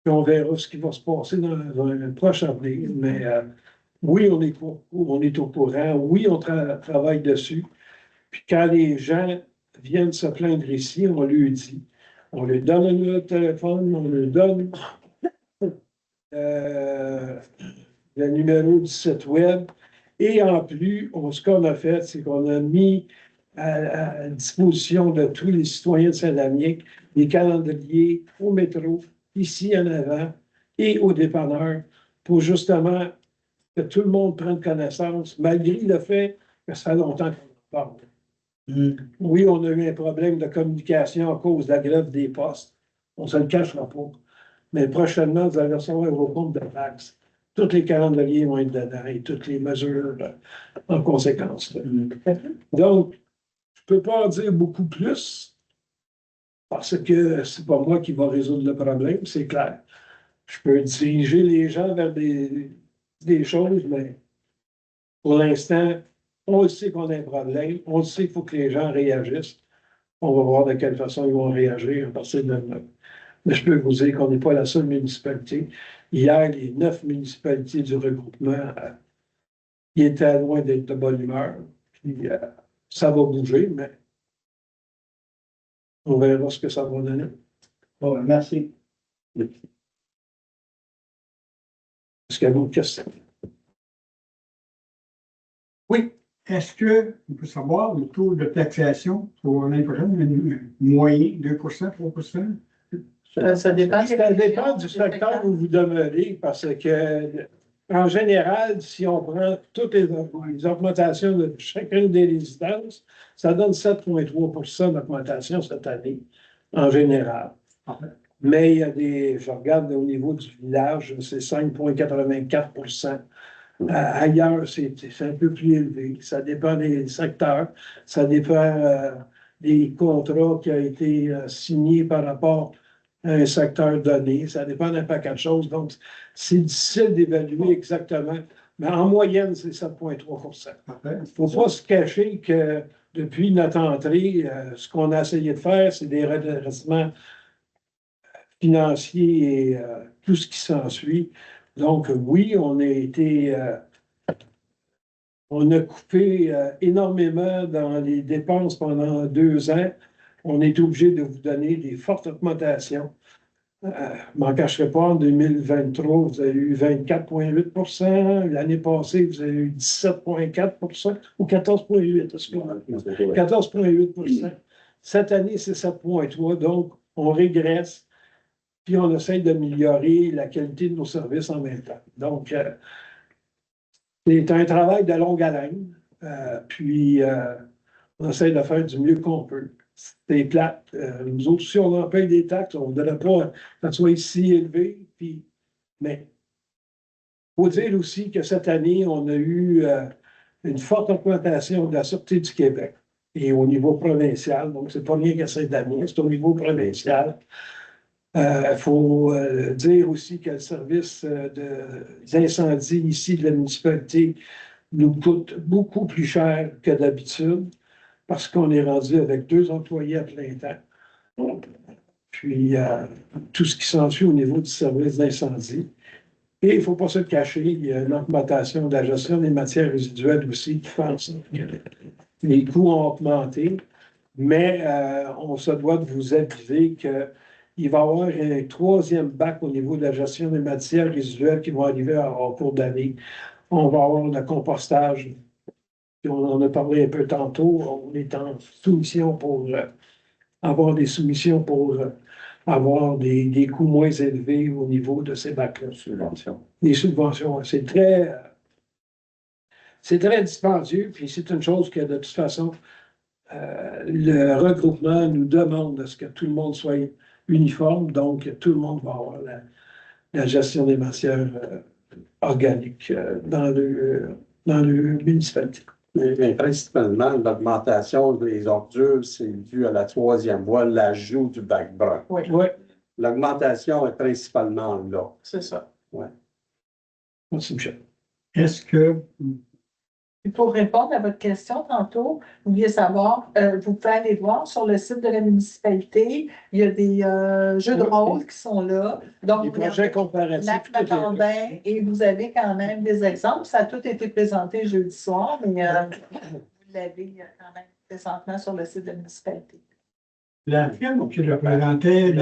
Puis on verra ce qui va se passer dans un proche avenir. Mais oui, on est au courant. Oui, on travaille dessus. Puis quand les gens viennent se plaindre ici, on lui dit. On lui donne un numéro de téléphone, on lui donne le numéro du site web. Et en plus, ce qu'on a fait, c'est qu'on a mis à disposition de tous les citoyens de Saint-Damien des calendriers au métro, ici en avant, et au dépanneur, pour justement que tout le monde prenne connaissance, malgré le fait que ça fait longtemps qu'on en parle. Oui, on a eu un problème de communication à cause de la grève des postes. On ne se le cachera pas. Mais prochainement, vous allez recevoir vos comptes de taxes. Tous les calendriers vont être dedans et toutes les mesures en conséquence. Donc, je ne peux pas en dire beaucoup plus parce que c'est pas moi qui va résoudre le problème, c'est clair. Je peux diriger les gens vers des choses, mais pour l'instant, on le sait qu'on a un problème, on le sait qu'il faut que les gens réagissent. On va voir de quelle façon ils vont réagir à partir de maintenant. Mais je peux vous dire qu'on n'est pas la seule municipalité. Hier, les 9 municipalités du regroupement, ils étaient loin d'être de bonne humeur. Puis, ça va bouger, mais on verra ce que ça va donner. Bon, merci. Est-ce qu'il y a d'autres questions? Oui. Est-ce que on peut savoir le taux de taxation pour l'année prochaine, moyen, 2 3 Ça dépend. Ça dépend du secteur où vous demeurez, parce que, en général, si on prend toutes les augmentations de chacune des résidences, ça donne 7,3 d'augmentation cette année, en général. Mais il y a je regarde au niveau du village, c'est 5,84 ailleurs, c'est un peu plus élevé. Ça dépend des secteurs, ça dépend des contrats qui ont été signés par rapport à un secteur donné. Ça dépend d'un paquet de choses. Donc, c'est difficile d'évaluer exactement. Mais en moyenne, c'est 7,3 Il ne faut pas se cacher que depuis notre entrée, ce qu'on a essayé de faire, c'est des redressements financiers et tout ce qui s'ensuit. Donc, oui, on a coupé énormément dans les dépenses pendant 2 ans. On est obligé de vous donner des fortes augmentations. Je ne m'en cacherai pas, en 2023, vous avez eu 24,8 L'année passée, vous avez eu 17,4 ou 14,8 14,8 Cette année, c'est 7,3 donc on régresse. Puis on essaie d'améliorer la qualité de nos services en même temps. Donc, c'est un travail de longue haleine. Puis, on essaie de faire du mieux qu'on peut. C'est plate. Nous autres, si on en paye des taxes, on ne voudrait pas que ça soit si élevé. Puis, mais il faut dire aussi que cette année, on a eu une forte augmentation de la Sûreté du Québec et au niveau provincial. Donc, ce n'est pas rien qu'à Saint-Damien, c'est au niveau provincial. Il faut dire aussi que le service d'incendie ici de la municipalité nous coûte beaucoup plus cher que d'habitude parce qu'on est rendu avec 2 employés à plein temps. Puis, tout ce qui s'ensuit au niveau du service d'incendie. Et il ne faut pas se cacher, il y a une augmentation de la gestion des matières résiduelles aussi qui fait en sorte que les coûts ont augmenté. Mais on se doit de vous aviser que il va y avoir un 3e bac au niveau de la gestion des matières résiduelles qui vont arriver en cours d'année. On va avoir le compostage. On en a parlé un peu tantôt. On est en soumission pour avoir des soumissions pour avoir des coûts moins élevés au niveau de ces bacs-là. Les subventions, c'est très dispendieux. Puis c'est une chose que de toute façon, le regroupement nous demande à ce que tout le monde soit uniforme, donc tout le monde va avoir la gestion des matières organiques dans le municipalité. Mais principalement, l'augmentation des ordures, c'est dû à la troisième voie, l'ajout du bac brun. Oui, Oui, L'augmentation est principalement là. c'est ça. merci Michel. Est-ce que, Et pour répondre à votre question tantôt, vous vouliez savoir, vous pouvez aller voir sur le site de la municipalité, il y a des jeux de rôle qui sont là. Donc, Les projets comparatifs. Lac tout est là. Macandin, et vous avez quand même des exemples. Ça a tout été présenté jeudi soir, mais vous l'avez quand même présentement sur le site de la municipalité. la firme qui représentait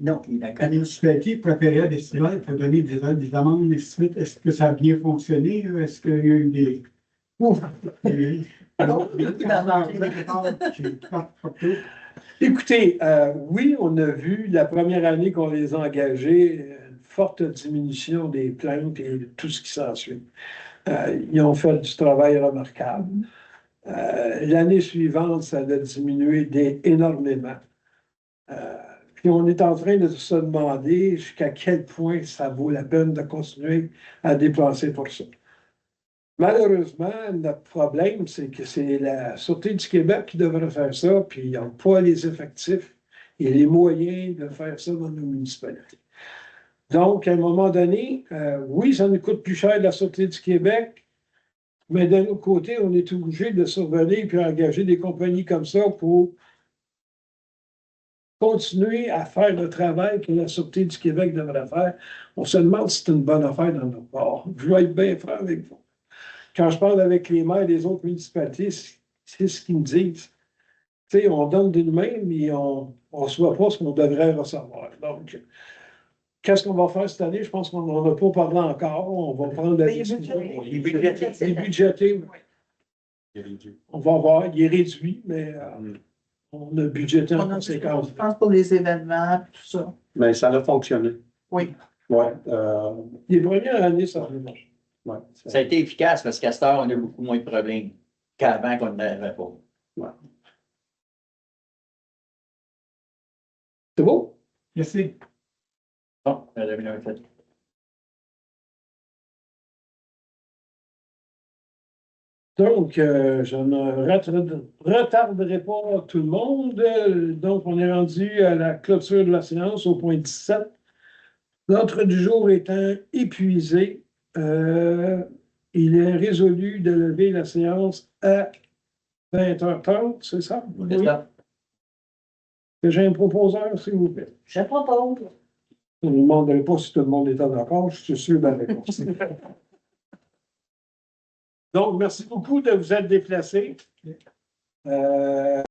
Non, il a la connu. municipalité préférait des estimations pour donner des amendes, et ainsi de suite, est-ce que ça a bien fonctionné? Est-ce qu'il y a eu des... Écoutez, oui, on a vu la première année qu'on les a engagés, une forte diminution des plaintes et tout ce qui s'ensuit. Ils ont fait du travail remarquable. L'année suivante, ça a diminué énormément. Puis on est en train de se demander jusqu'à quel point ça vaut la peine de continuer à dépenser pour ça. Malheureusement, notre problème, c'est que c'est la Sûreté du Québec qui devrait faire ça, puis ils n'ont pas les effectifs et les moyens de faire ça dans nos municipalités. Donc, à un moment donné, oui, ça nous coûte plus cher la Sûreté du Québec, mais d'un autre côté, on est obligé de surveiller et engager des compagnies comme ça pour continuer à faire le travail que la Sûreté du Québec devrait faire. On se demande si c'est une bonne affaire dans notre part. Je vais être bien franc avec vous. Quand je parle avec les maires des autres municipalités, c'est ce qu'ils me disent. Tu sais, on donne d'une main, mais on ne reçoit pas ce qu'on devrait recevoir. Donc, qu'est-ce qu'on va faire cette année? Je pense qu'on n'en a pas parlé encore. On va prendre la décision. Les budgétés. Les budgétés, oui. On va voir. Il est réduit, mais on a budgété en conséquence. Je pense pour les événements, tout ça. Mais ça a fonctionné. Oui. Oui. Les premières années, ça a marché. Ouais, Ça a été efficace parce qu'à cette heure, on a beaucoup moins de problèmes qu'avant qu'on n'avait pas. C'est beau? Merci. Bon, on a bien fait. Donc, je ne retarderai pas tout le monde. Donc, on est rendu à la clôture de la séance au point 17. L'ordre du jour étant épuisé, il est résolu de lever la séance à 20h30, c'est ça? C'est ça. J'ai un proposeur, s'il vous plaît. Je propose. Je ne vous demanderai pas si tout le monde est d'accord, je suis sûr de la réponse. Donc, merci beaucoup de vous être déplacés.